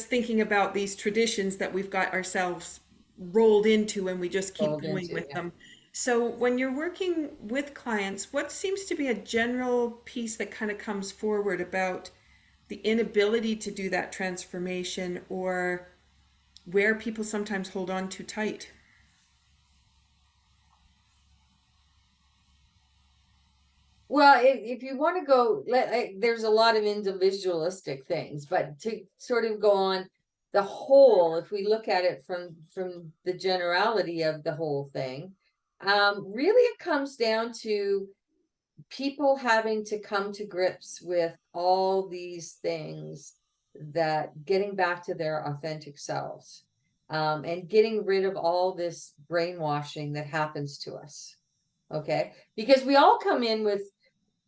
thinking about these traditions that we've got ourselves rolled into and we just keep Rolled going into, with yeah. them. So when you're working with clients, what seems to be a general piece that kind of comes forward about the inability to do that transformation or where people sometimes hold on too tight? Well, if you want to go, there's a lot of individualistic things, but to sort of go on the whole, if we look at it from the generality of the whole thing, really it comes down to people having to come to grips with all these things, that getting back to their authentic selves, and getting rid of all this brainwashing that happens to us. Okay, because we all come in with,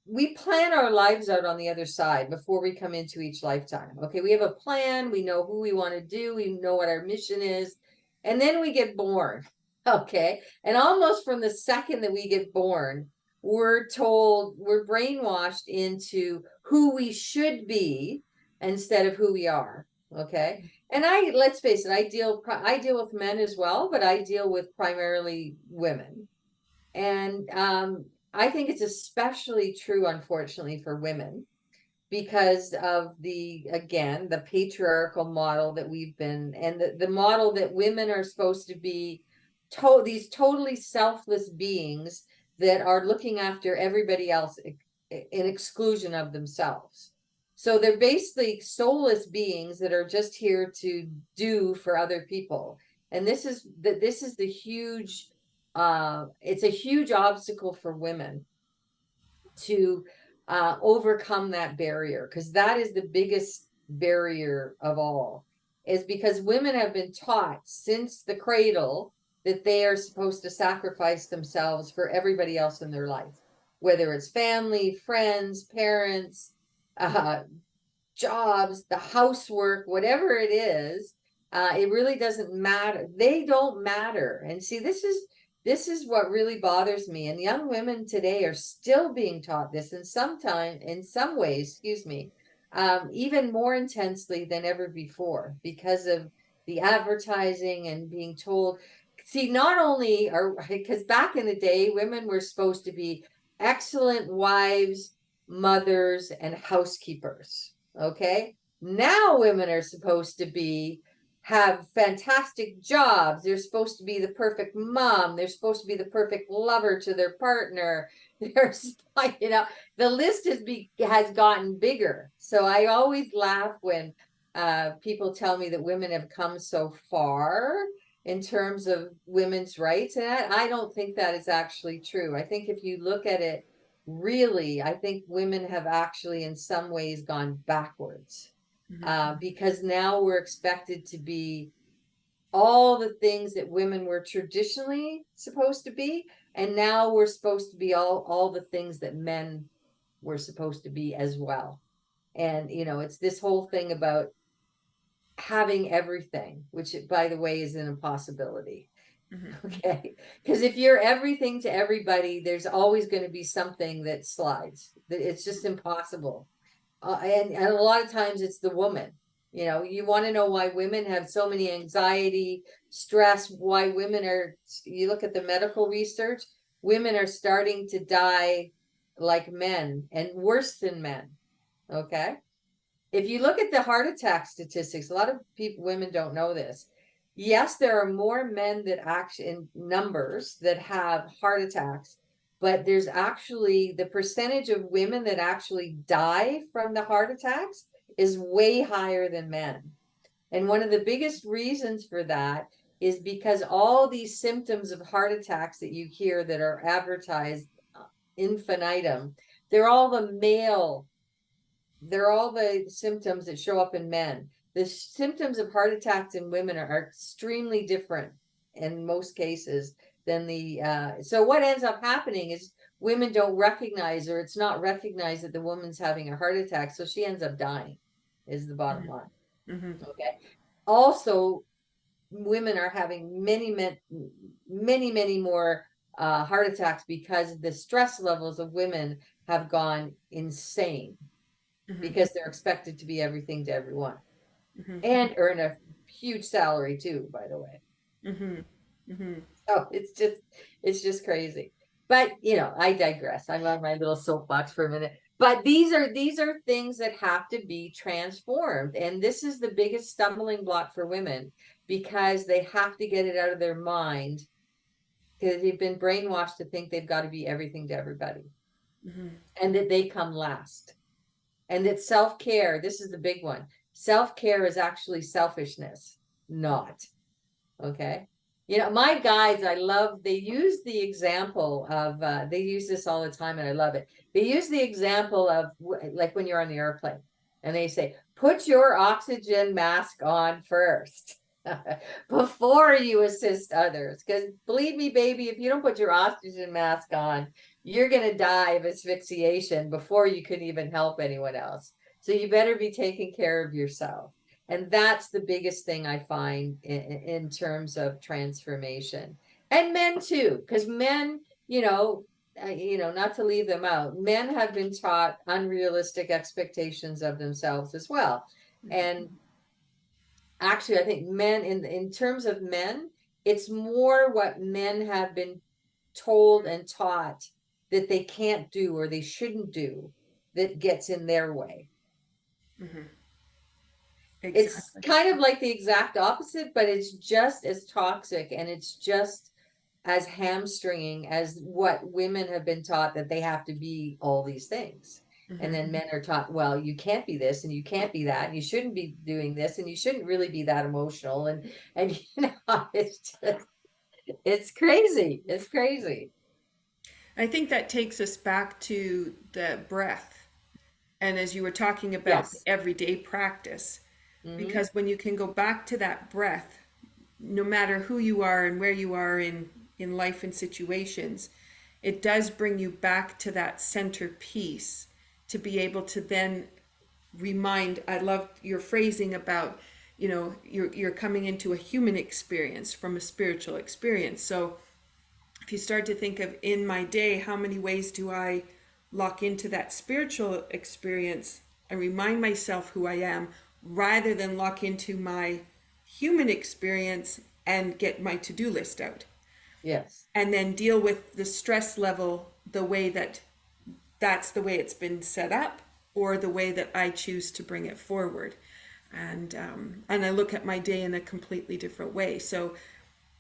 we plan our lives out on the other side before we come into each lifetime. Okay, we have a plan, we know who we want to do, we know what our mission is, and then we get born. Okay, and almost from the second that we get born, we're told, we're brainwashed into who we should be instead of who we are. Okay, and let's face it, I deal with men as well, but I deal with primarily women. And I think it's especially true, unfortunately, for women because of again, the patriarchal model that we've been, and the model that women are supposed to be these totally selfless beings that are looking after everybody else in exclusion of themselves. So they're basically soulless beings that are just here to do for other people. And this is the huge, it's a huge obstacle for women to overcome that barrier, because that is the biggest barrier of all, is because women have been taught since the cradle that they are supposed to sacrifice themselves for everybody else in their life, whether it's family, friends, parents, uh, jobs, the housework, whatever it is. It really doesn't matter. They don't matter. And see, this is what really bothers me. And young women today are still being taught this, and in some ways, excuse me, even more intensely than ever before, because of the advertising and being told. See, not only are, because back in the day, women were supposed to be excellent wives, mothers, and housekeepers. Okay. Now women are supposed to have fantastic jobs. They're supposed to be the perfect mom. They're supposed to be the perfect lover to their partner. There's, the list has gotten bigger. So I always laugh when people tell me that women have come so far in terms of women's rights. And I don't think that is actually true. I think if you look at it, really, I think women have actually in some ways gone backwards, because now we're expected to be all the things that women were traditionally supposed to be, and now we're supposed to be all the things that men were supposed to be as well. And it's this whole thing about having everything, which by the way is an impossibility. Okay, because if you're everything to everybody, there's always going to be something that slides. It's just impossible. And a lot of times it's the woman. You want to know why women have so many anxiety, stress, why you look at the medical research, women are starting to die like men and worse than men. Okay. If you look at the heart attack statistics, a lot of women don't know this. Yes, there are more men that actually in numbers that have heart attacks, but there's actually the percentage of women that actually die from the heart attacks is way higher than men. And one of the biggest reasons for that is because all these symptoms of heart attacks that you hear that are advertised infinitum, they're all the symptoms that show up in men. The symptoms of heart attacks in women are extremely different in most cases than so what ends up happening is women don't recognize, or it's not recognized that the woman's having a heart attack, so she ends up dying, is the bottom line. Okay. Also, women are having many more heart attacks because the stress levels of women have gone insane, because they're expected to be everything to everyone, and earn a huge salary too, by the way. So it's just crazy. But I digress. I'm on my little soapbox for a minute. But these are things that have to be transformed, and this is the biggest stumbling block for women, because they have to get it out of their mind, because they've been brainwashed to think they've got to be everything to everybody, and that they come last. And that self-care, this is the big one. Self-care is actually selfishness, not. Okay. My guides, they use the example of, they use this all the time and I love it. They use the example of like when you're on the airplane and they say, put your oxygen mask on first before you assist others. Because believe me, baby, if you don't put your oxygen mask on, you're going to die of asphyxiation before you can even help anyone else. So you better be taking care of yourself. And that's the biggest thing I find in terms of transformation. And men too, because men, not to leave them out, men have been taught unrealistic expectations of themselves as well. And actually, I think men, in terms of men, it's more what men have been told and taught that they can't do or they shouldn't do that gets in their way. Exactly. It's kind of like the exact opposite, but it's just as toxic, and it's just as hamstringing as what women have been taught, that they have to be all these things. And Mm-hmm. then men are taught, well, you can't be this and you can't be that, and you shouldn't be doing this, and you shouldn't really be that emotional. And it's just, it's crazy. It's crazy. I think that takes us back to the breath. And as you were talking about the Yes. everyday practice, Hmm. because when you can go back to that breath, no matter who you are and where you are in life and situations, it does bring you back to that center piece to be able to then remind. I love your phrasing about, you're coming into a human experience from a spiritual experience. So if you start to think of in my day, how many ways do I lock into that spiritual experience and remind myself who I am rather than lock into my human experience and get my to-do list out Yes. and then deal with the stress level the way that that's the way it's been set up or the way that I choose to bring it forward. And I look at my day in a completely different way. So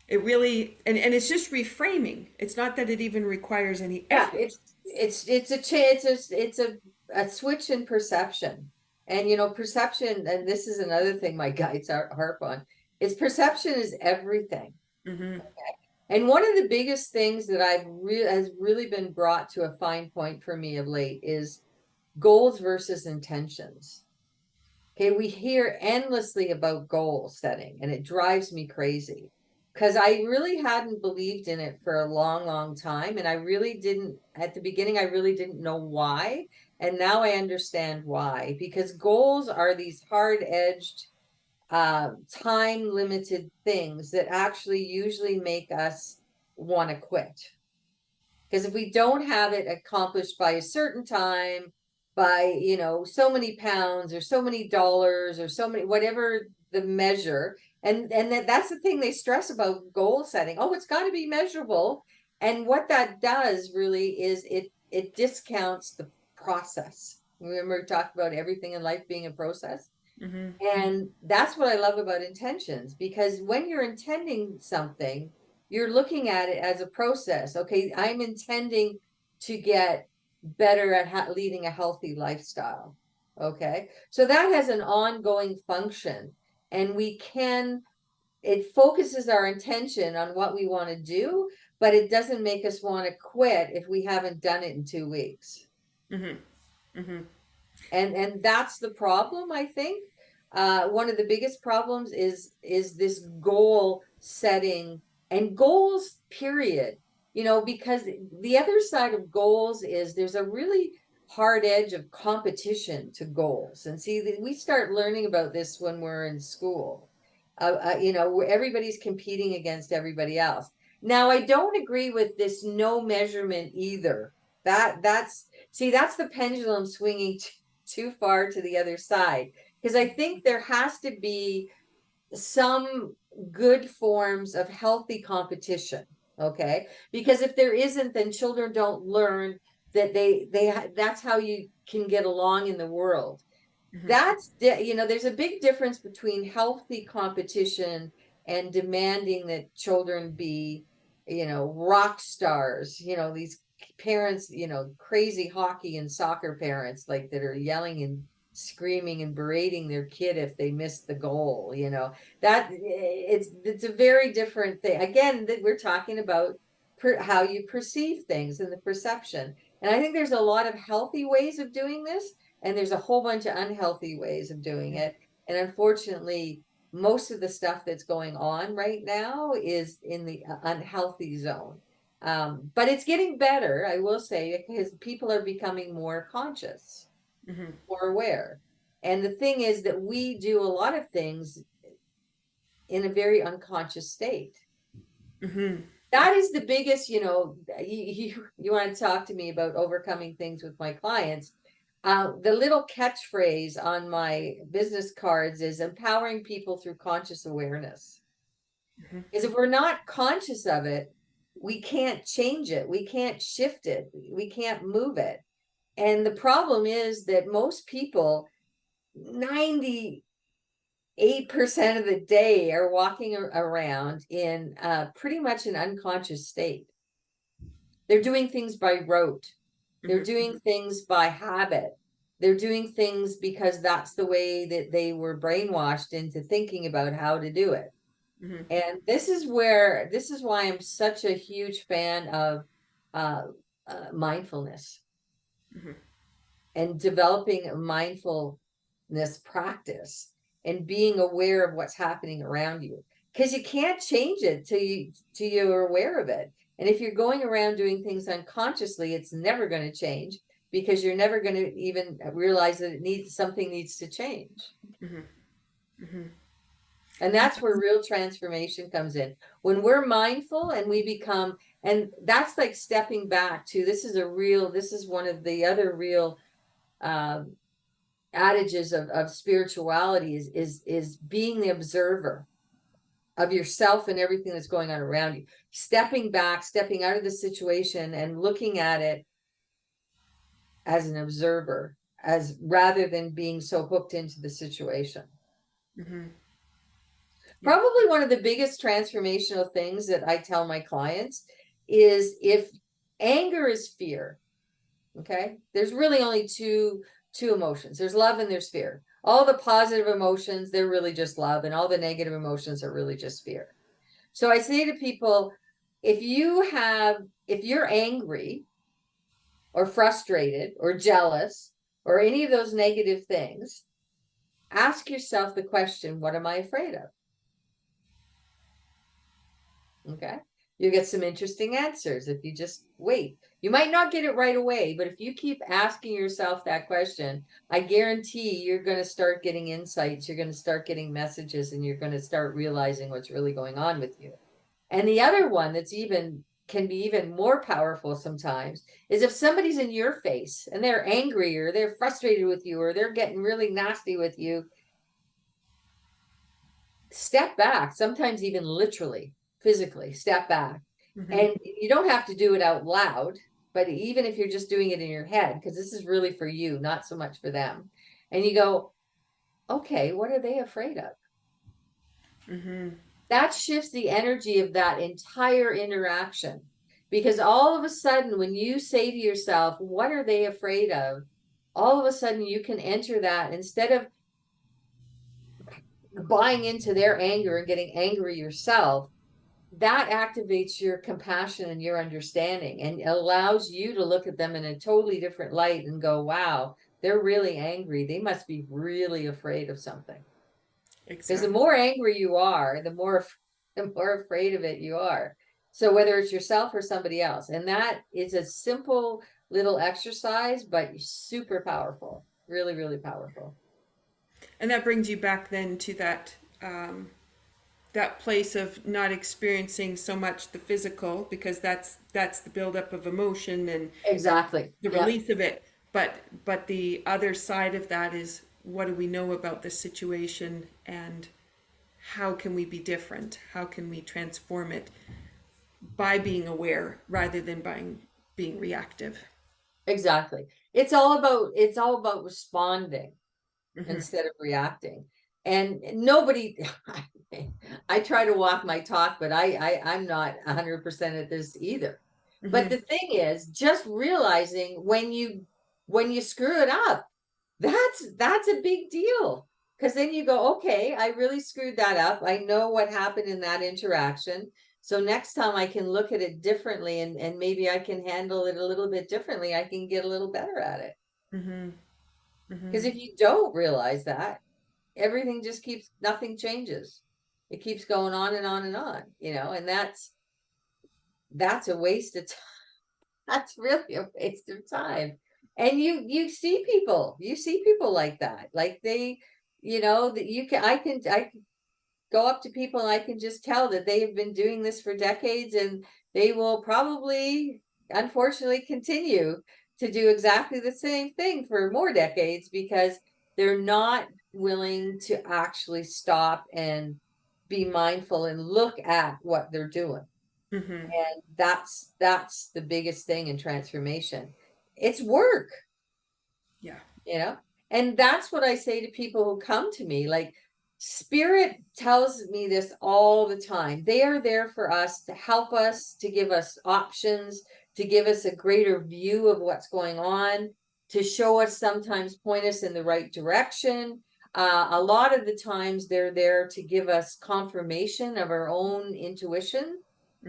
it really, and it's just reframing. It's not that it even requires any Yeah, effort. it's a chance, it's a switch in perception. And perception, and this is another thing my guides harp on, is perception is everything. Mm-hmm. And one of the biggest things that has really been brought to a fine point for me of late is goals versus intentions. Okay, we hear endlessly about goal setting, and it drives me crazy because I really hadn't believed in it for a long, long time. And I really didn't, at the beginning, I really didn't know why. And now I understand why, because goals are these hard-edged, time limited things that actually usually make us want to quit. Because if we don't have it accomplished by a certain time, by, so many pounds or so many dollars or so many, whatever the measure, and that's the thing they stress about goal setting. Oh, it's got to be measurable. And what that does really is it discounts the process. Remember, we talked about everything in life being a process. Mm-hmm. And that's what I love about intentions, because when you're intending something, you're looking at it as a process. Okay, I'm intending to get better at leading a healthy lifestyle. Okay, so that has an ongoing function, and it focuses our intention on what we want to do, but it doesn't make us want to quit if we haven't done it in 2 weeks. Mm-hmm. Mm-hmm. And that's the problem, I think. One of the biggest problems is this goal setting and goals, period. Because the other side of goals is there's a really hard edge of competition to goals. And see, we start learning about this when we're in school. Where everybody's competing against everybody else. Now, I don't agree with this no measurement either. That's the pendulum swinging too far to the other side, because I think there has to be some good forms of healthy competition. Okay, because if there isn't, then children don't learn that that's how you can get along in the world. Mm-hmm. There's a big difference between healthy competition and demanding that children be, rock stars, these parents, crazy hockey and soccer parents, like, that are yelling and screaming and berating their kid if they miss the goal. It's a very different thing. Again, that we're talking about how you perceive things and the perception. And I think there's a lot of healthy ways of doing this, and there's a whole bunch of unhealthy ways of doing it. And unfortunately, most of the stuff that's going on right now is in the unhealthy zone. But it's getting better, I will say, because people are becoming more conscious, Mm-hmm. more aware. And the thing is that we do a lot of things in a very unconscious state. Mm-hmm. That is the biggest, you want to talk to me about overcoming things with my clients. The little catchphrase on my business cards is empowering people through conscious awareness. Mm-hmm. Because if we're not conscious of it, we can't change it. We can't shift it. We can't move it. And the problem is that most people, 98% of the day, are walking around in pretty much an unconscious state. They're doing things by rote. They're Mhm. doing things by habit. They're doing things because that's the way that they were brainwashed into thinking about how to do it. Mhm. And this is why I'm such a huge fan of uh, mindfulness Mhm. and developing a mindfulness practice and being aware of what's happening around you, because you can't change it till you're aware of it. And if you're going around doing things unconsciously, it's never going to change, because you're never going to even realize that something needs to change. Mhm. Mhm. And that's where real transformation comes in. When we're mindful and we become, and that's like stepping back to, this is one of the other real um, adages of spirituality is being the observer of yourself and everything that's going on around you. Stepping back, stepping out of the situation and looking at it as an observer, as rather than being so hooked into the situation. Mhm. Yeah. Probably one of the biggest transformational things that I tell my clients is, if anger is fear, okay, there's really only two emotions. There's love and there's fear. All the positive emotions, they're really just love, and all the negative emotions are really just fear. So I say to people, if you're angry or frustrated or jealous or any of those negative things, ask yourself the question, what am I afraid of? Okay. You get some interesting answers if you just wait. You might not get it right away, but if you keep asking yourself that question, I guarantee you're going to start getting insights, you're going to start getting messages, and you're going to start realizing what's really going on with you. And the other one that's even can be even more powerful sometimes is if somebody's in your face and they're angry or they're frustrated with you or they're getting really nasty with you, step back, sometimes even literally, physically, step back. Mhm. And you don't have to do it out loud, but even if you're just doing it in your head, because this is really for you, not so much for them. And you go, okay, what are they afraid of? Mhm. That shifts the energy of that entire interaction. Because all of a sudden, when you say to yourself, what are they afraid of? All of a sudden, you can enter that instead of buying into their anger and getting angry yourself. That activates your compassion and your understanding and allows you to look at them in a totally different light and go, wow, they're really angry. They must be really afraid of something. Because the Exactly. more angry you are, the more afraid of it you are. So whether it's yourself or somebody else, and that is a simple little exercise, but super powerful, really, really powerful. And that brings you back then to that place of not experiencing so much the physical, because that's the buildup of emotion and Exactly. the Yeah, release of it. But the other side of that is, what do we know about the situation, and how can we be different? How can we transform it by being aware rather than by being reactive? exactly. It's all about responding Hmm. instead of reacting. And nobody, I try to walk my talk, but I'm not 100% at this either. But Hmm. the thing is, just realizing when you screw it up, that's a big deal. Because then you go, okay, I really screwed that up. I know what happened in that interaction. So next time I can look at it differently, and maybe I can handle it a little bit differently. I can get a little better at it. Hmm. Hmm. Because if you don't realize that, everything just keeps, nothing changes. It keeps going on and on and on, and that's a waste of time. That's really a waste of time. And you see people like that. Like they, that I can go up to people and I can just tell that they have been doing this for decades, and they will probably, unfortunately, continue to do exactly the same thing for more decades, because they're not willing to actually stop and be mindful and look at what they're doing. Hmm. And that's the biggest thing in transformation. It's work, Yeah. you know and that's what I say to people who come to me. Like, spirit tells me this all the time. They are there for us, to help us, to give us options, to give us a greater view of what's going on, to show us, sometimes point us in the right direction. A lot of the times they're there to give us confirmation of our own intuition,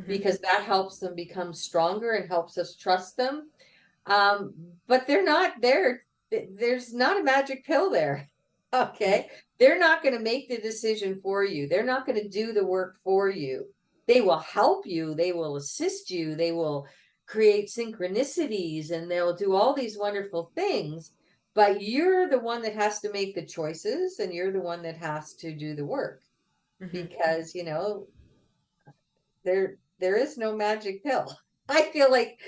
because that helps them become stronger and helps us trust them. But they're not there. There's not a magic pill there. Okay. They're not going to make the decision for you. They're not going to do the work for you. They will help you. They will assist you. They will create synchronicities, and they'll do all these wonderful things. But you're the one that has to make the choices, and you're the one that has to do the work, because, there is no magic pill. I feel like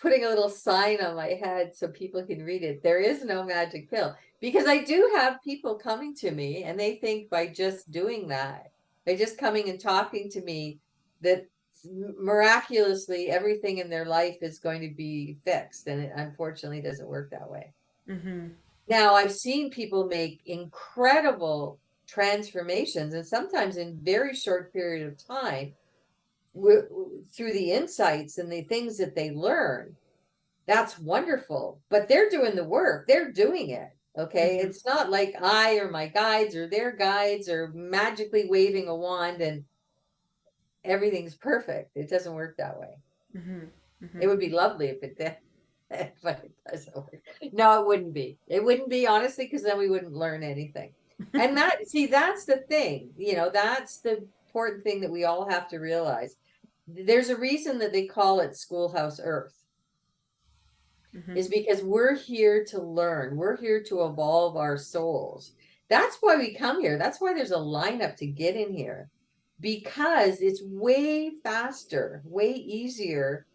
putting a little sign on my head so people can read it. There is no magic pill, because I do have people coming to me and they think by just doing that, by just coming and talking to me, that miraculously everything in their life is going to be fixed, and it unfortunately doesn't work that way. Now, I've seen people make incredible transformations, and sometimes in very short period of time, through the insights and the things that they learn. That's wonderful, but they're doing the work. They're doing it. Okay. It's not like I or my guides or their guides are magically waving a wand and everything's perfect. It doesn't work that way. It would be lovely if it did, but it doesn't work. No, it wouldn't be. It wouldn't be, honestly, because then we wouldn't learn anything. And that's the thing, that's the important thing that we all have to realize. There's a reason that they call it Schoolhouse Earth, is because we're here to learn. We're here to evolve our souls. That's why we come here. That's why there's a lineup to get in here, because it's way faster, way easier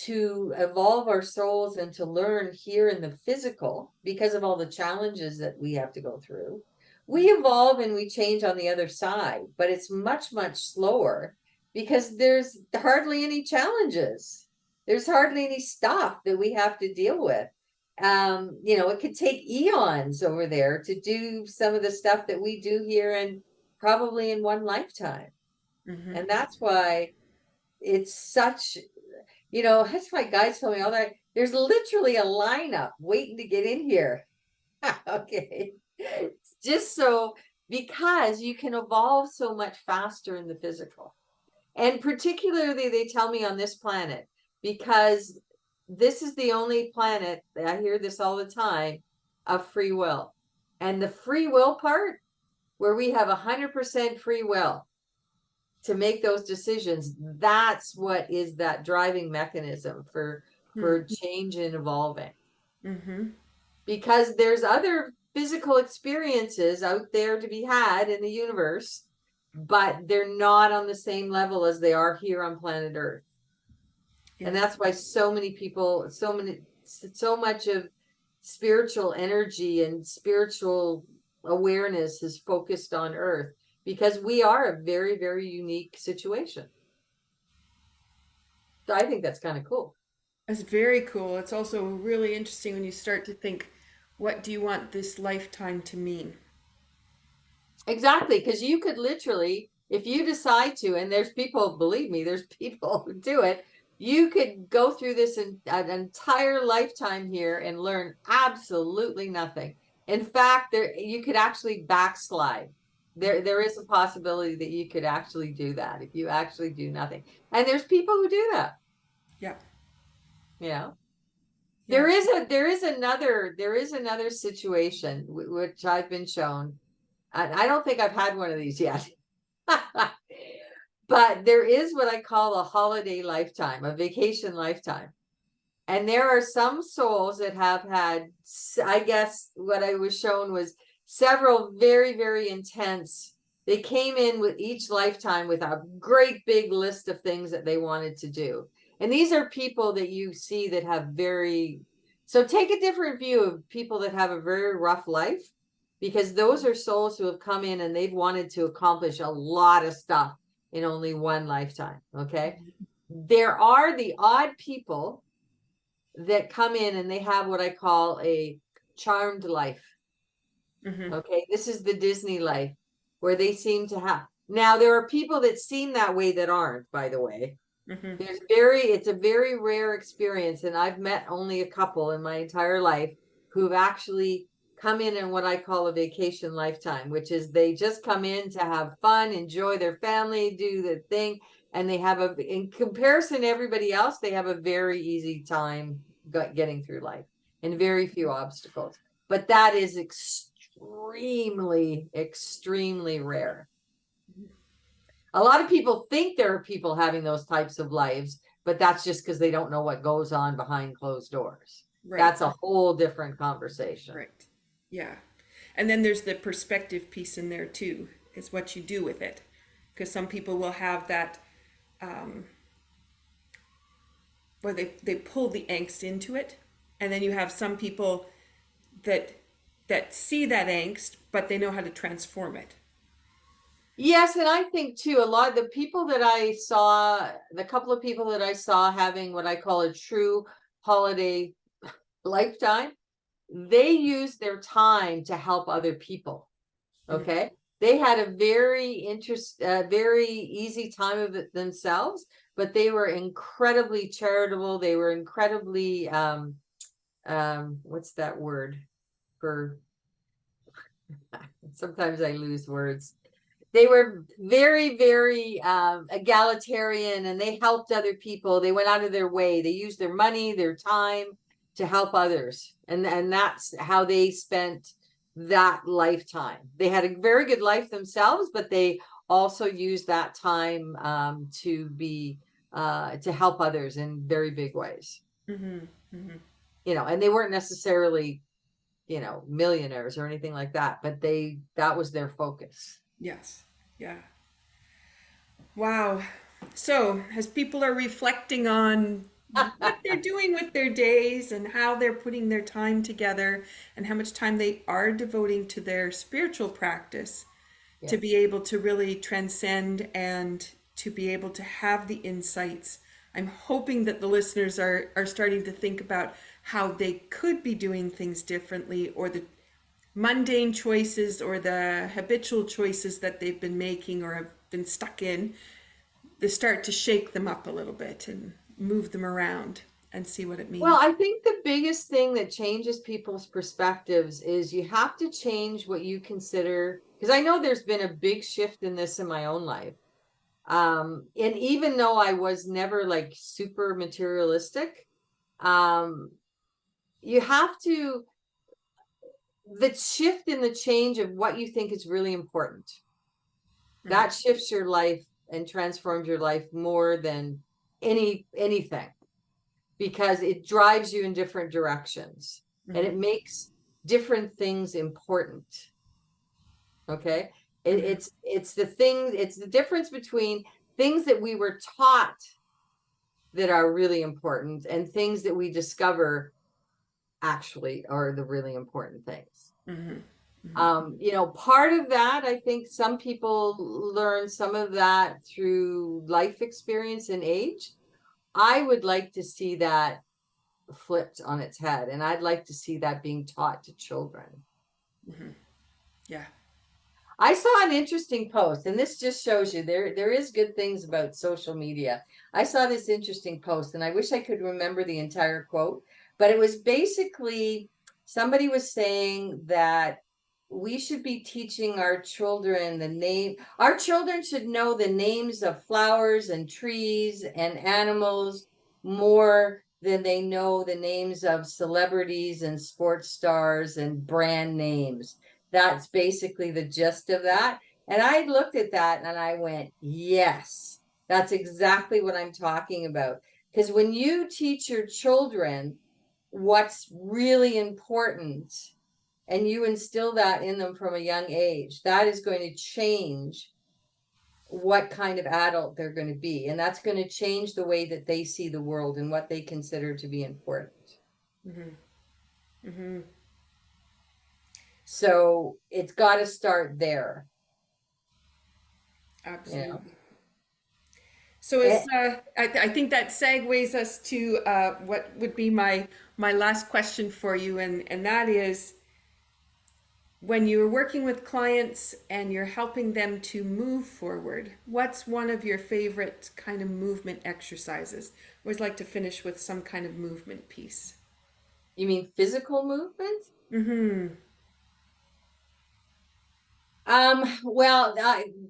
to evolve our souls and to learn here in the physical, because of all the challenges that we have to go through. We evolve and we change on the other side, but it's much, much slower, because there's hardly any challenges. There's hardly any stuff that we have to deal with. It could take eons over there to do some of the stuff that we do here, and probably in one lifetime. And that's why it's such, that's why guys tell me all that. There's literally a lineup waiting to get in here. Okay. Just so, because you can evolve so much faster in the physical. And particularly, they tell me on this planet, because this is the only planet, I hear this all the time, of free will. And the free will part, where we have 100% free will to make those decisions, that's what is that driving mechanism for change and evolving. Because there's other physical experiences out there to be had in the universe, but they're not on the same level as they are here on planet Earth. And that's why so many people, so much of spiritual energy and spiritual awareness is focused on Earth, because we are a very, very unique situation. So I think that's kind of cool. It's very cool. It's also really interesting when you start to think, what do you want this lifetime to mean? Exactly, because you could literally, if you decide to, and there's people, believe me, there's people who do it, you could go through this an entire lifetime here and learn absolutely nothing. In fact, you could actually backslide. There is a possibility that you could actually do that if you actually do nothing. And there's people who do that. Yeah. There is another situation which I've been shown. I don't think I've had one of these yet. But there is what I call a holiday lifetime, a vacation lifetime. And there are some souls that have had, I guess what I was shown was several very, very intense. They came in with each lifetime with a great big list of things that they wanted to do. And these are people that you see that have so take a different view of people that have a very rough life, because those are souls who have come in and they've wanted to accomplish a lot of stuff in only one lifetime. Okay. There are the odd people that come in and they have what I call a charmed life. Okay. This is the Disney life, where they seem to have. Now, there are people that seem that way that aren't, by the way. Mm-hmm. It's a very rare experience, and I've met only a couple in my entire life who've actually come in what I call a vacation lifetime, which is they just come in to have fun, enjoy their family, do the thing, and they have in comparison to everybody else, they have a very easy time getting through life and very few obstacles. But that is extremely, extremely rare. A lot of people think there are people having those types of lives, but that's just because they don't know what goes on behind closed doors. Right. That's a whole different conversation. Right. Yeah. And then there's the perspective piece in there too, is what you do with it. Because some people will have that, where they pull the angst into it. And then you have some people that see that angst, but they know how to transform it. Yes, and I think too, a lot of the people that I saw, the couple of people that I saw having what I call a true holiday lifetime, they used their time to help other people. Okay. They had a very easy time of it themselves, but they were incredibly charitable. They were incredibly, what's that word for, sometimes I lose words. They were very egalitarian, and they helped other people. They went out of their way. They used their money, their time to help others. And that's how they spent that lifetime. They had a very good life themselves, but they also used that time to help others in very big ways. Mm-hmm. Mm-hmm. And they weren't necessarily, millionaires or anything like that, but that was their focus. Yes. Yeah. Wow. So, as people are reflecting on what they're doing with their days and how they're putting their time together and how much time they are devoting to their spiritual practice to Yes. be able to really transcend and to be able to have the insights, I'm hoping that the listeners are starting to think about how they could be doing things differently, or the mundane choices or the habitual choices that they've been making or have been stuck in, they start to shake them up a little bit and move them around and see what it Well, means. I think the biggest thing that changes people's perspectives is you have to change what you consider, because I know there's been a big shift in this in my own life. And even though I was never like super materialistic, um, you have to, the shift in the change of what you think is really important, that shifts your life and transforms your life more than anything, because it drives you in different directions and it makes different things important. Okay. It's the difference between things that we were taught that are really important and things that we discover actually are the really important things. Part of that, I think some people learn some of that through life experience and age. I would like to see that flipped on its head, and I'd like to see that being taught to children. Yeah. I saw an interesting post, and this just shows you there is good things about social media. I saw this interesting post, and I wish I could remember the entire quote, but it was basically somebody was saying that we should be teaching our children our children should know the names of flowers and trees and animals more than they know the names of celebrities and sports stars and brand names. That's basically the gist of that. And I looked at that and I went, yes, that's exactly what I'm talking about. Because when you teach your children what's really important and you instill that in them from a young age, that is going to change what kind of adult they're going to be. And that's going to change the way that they see the world and what they consider to be important. So it's got to start there. Absolutely. So it's, I think that segues us to what would be my last question for you, and that is, when you're working with clients and you're helping them to move forward, what's one of your favorite kind of movement exercises? I always like to finish with some kind of movement piece. You mean physical movement? Mm-hmm. Well,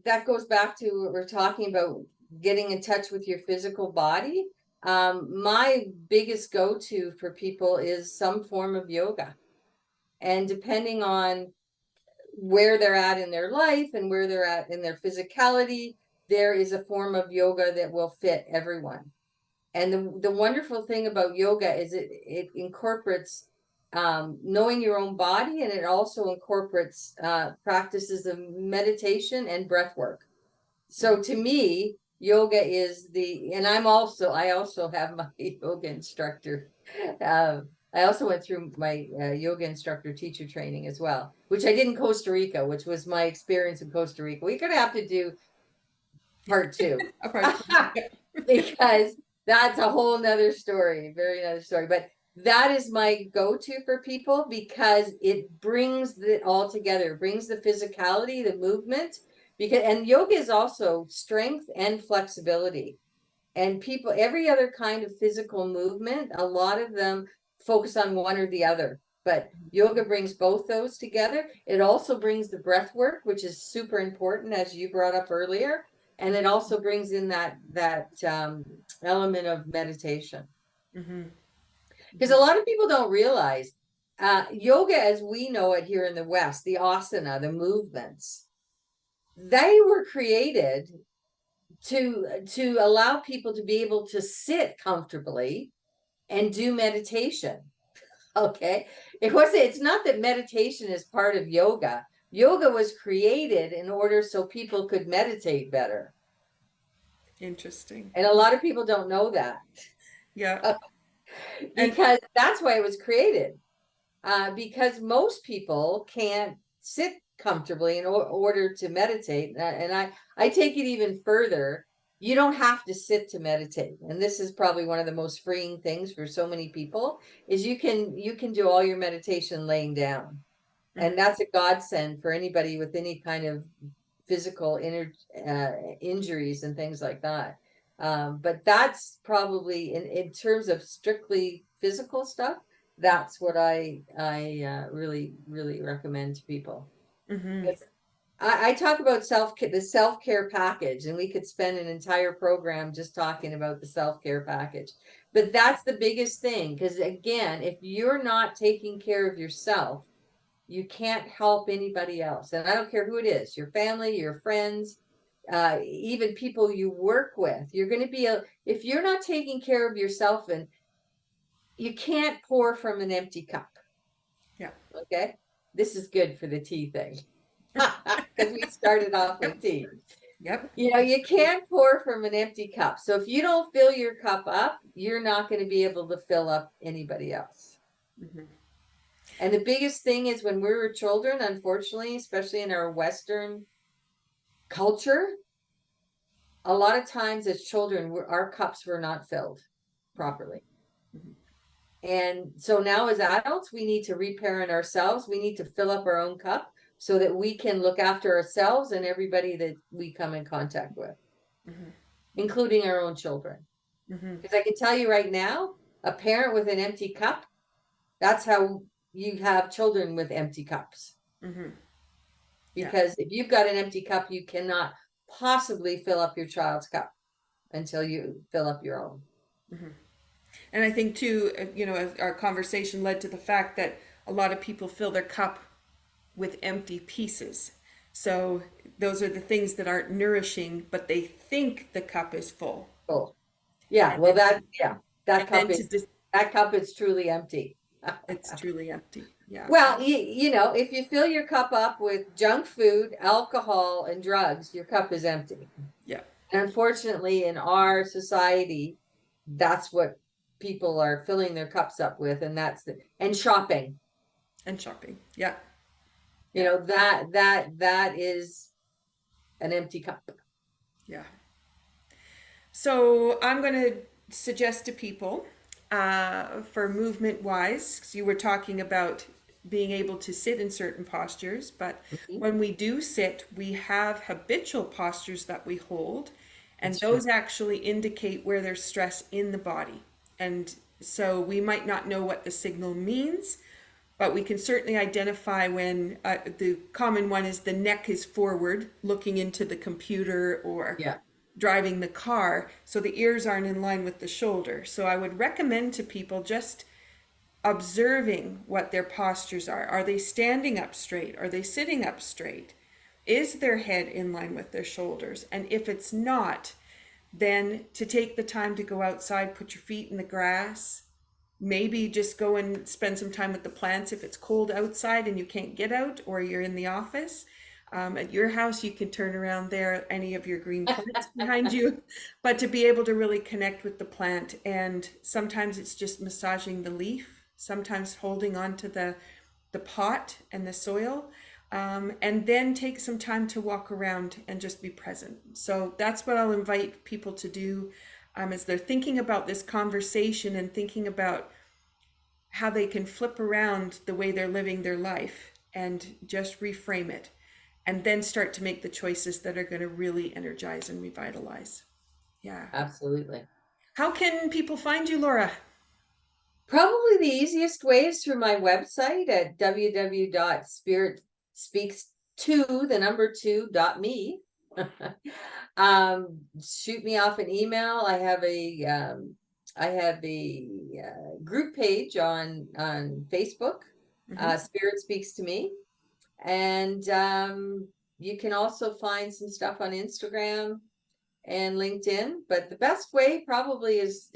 that goes back to what we're talking about, getting in touch with your physical body. My biggest go-to for people is some form of yoga. And depending on where they're at in their life and where they're at in their physicality, there is a form of yoga that will fit everyone. And the wonderful thing about yoga is it incorporates knowing your own body, and it also incorporates practices of meditation and breath work. So to me, yoga is and I also have my yoga instructor. I also went through my yoga instructor teacher training as well, which I did in Costa Rica, which was my experience in Costa Rica. We're going to have to do part two. A part two. Because that's a whole nother story, very another story. But that is my go-to for people, because it brings it all together, brings the physicality, the movement, and yoga is also strength and flexibility. And people, every other kind of physical movement, a lot of them focus on one or the other. But yoga brings both those together. It also brings the breath work, which is super important, as you brought up earlier. And it also brings in that element of meditation. Mm-hmm. Because a lot of people don't realize yoga as we know it here in the West, the asana, the movements, they were created to allow people to be able to sit comfortably and do meditation. Okay. It's not that meditation is part of yoga. Yoga was created in order so people could meditate better. Interesting. And a lot of people don't know that. Yeah. Because that's why it was created. Because most people can't sit comfortably in order to meditate. And I take it even further. You don't have to sit to meditate. And this is probably one of the most freeing things for so many people, is you can do all your meditation laying down. And that's a godsend for anybody with any kind of physical injuries and things like that. But that's probably in terms of strictly physical stuff, that's what I really, really recommend to people. Mm-hmm. I talk about the self-care package, and we could spend an entire program just talking about the self-care package. But that's the biggest thing, because again, if you're not taking care of yourself, you can't help anybody else. And I don't care who it is, your family, your friends, even people you work with. You're going to be if you're not taking care of yourself, and you can't pour from an empty cup. Yeah. Okay. This is good for the tea thing. Because we started off with tea. Yep. You can't pour from an empty cup. So if you don't fill your cup up, you're not going to be able to fill up anybody else. Mm-hmm. And the biggest thing is, when we were children, unfortunately, especially in our Western culture, a lot of times as children, our cups were not filled properly. Mm-hmm. And so now as adults, we need to reparent ourselves. We need to fill up our own cup so that we can look after ourselves and everybody that we come in contact with, Mm-hmm. including our own children. Mm-hmm. Because I can tell you right now, a parent with an empty cup, that's how you have children with empty cups. Mm-hmm. Because if you've got an empty cup, you cannot possibly fill up your child's cup until you fill up your own. Mm-hmm. And I think too, our conversation led to the fact that a lot of people fill their cup with empty pieces. So those are the things that aren't nourishing, but they think the cup is full. Oh, yeah. And Well, then, that cup is truly empty. It's truly empty. Yeah. Well, if you fill your cup up with junk food, alcohol, and drugs, your cup is empty. Yeah. And unfortunately, in our society, that's what people are filling their cups up with, and shopping. And shopping. Yeah. That is an empty cup. Yeah. So I'm going to suggest to people, for movement wise, because you were talking about being able to sit in certain postures, but Mhm. when we do sit, we have habitual postures that we hold, and That's true. those actually indicate where there's stress in the body. And so we might not know what the signal means, but we can certainly identify when the common one is the neck is forward, looking into the computer or Yeah, driving the car, so the ears aren't in line with the shoulder. So I would recommend to people just observing what their postures are. Are they standing up straight? Are they sitting up straight? Is their head in line with their shoulders? And if it's not, then to take the time to go outside, put your feet in the grass, maybe just go and spend some time with the plants if it's cold outside and you can't get out, or you're in the office. At your house, you can turn around there, any of your green plants behind you, but to be able to really connect with the plant. And sometimes it's just massaging the leaf, sometimes holding on to the pot and the soil, and then take some time to walk around and just be present. So that's what I'll invite people to do, as they're thinking about this conversation and thinking about how they can flip around the way they're living their life and just reframe it, and then start to make the choices that are going to really energize and revitalize. Yeah. absolutely. How can people find you, Laura? Probably the easiest way is through my website at www.spiritspeaks2 Shoot me off an email. I have a group page on Facebook, Mm-hmm. Spirit Speaks to Me, and you can also find some stuff on Instagram and LinkedIn, but the best way probably is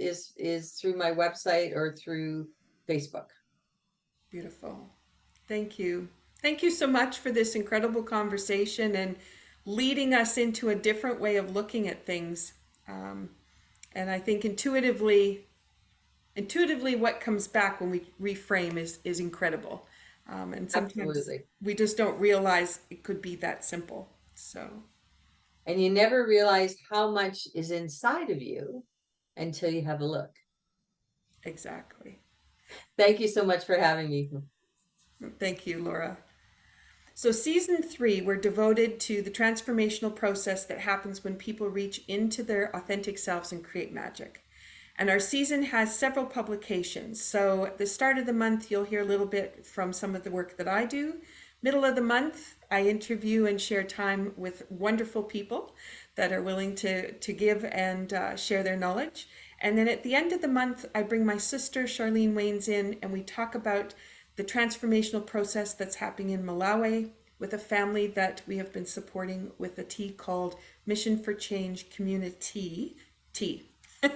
through my website or through Facebook. Beautiful. Thank you. Thank you so much for this incredible conversation and leading us into a different way of looking at things. Um, and I think intuitively, what comes back when we reframe is incredible. And sometimes Absolutely. we just don't realize it could be that simple. So, And you never realize how much is inside of you until you have a look. exactly. Thank you so much for having me. Thank you, Laura. So, season 3, we're devoted to the transformational process that happens when people reach into their authentic selves and create magic. And our season has several publications. So, at the start of the month, you'll hear a little bit from some of the work that I do. Middle of the month, I interview and share time with wonderful people that are willing to give and share their knowledge. And then at the end of the month, I bring my sister, Charlene Waynes, in, and we talk about the transformational process that's happening in Malawi with a family that we have been supporting with a tea called Mission for Change Community Tea. Oh,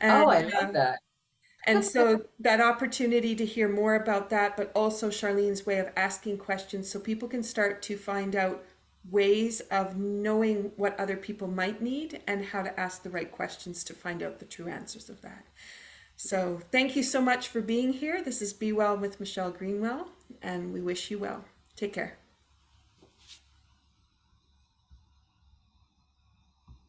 and I love that. and so that opportunity to hear more about that, but also Charlene's way of asking questions so people can start to find out ways of knowing what other people might need and how to ask the right questions to find out the true answers of that. So thank you so much for being here. This is Be Well with Michelle Greenwell, and we wish you well. Take care.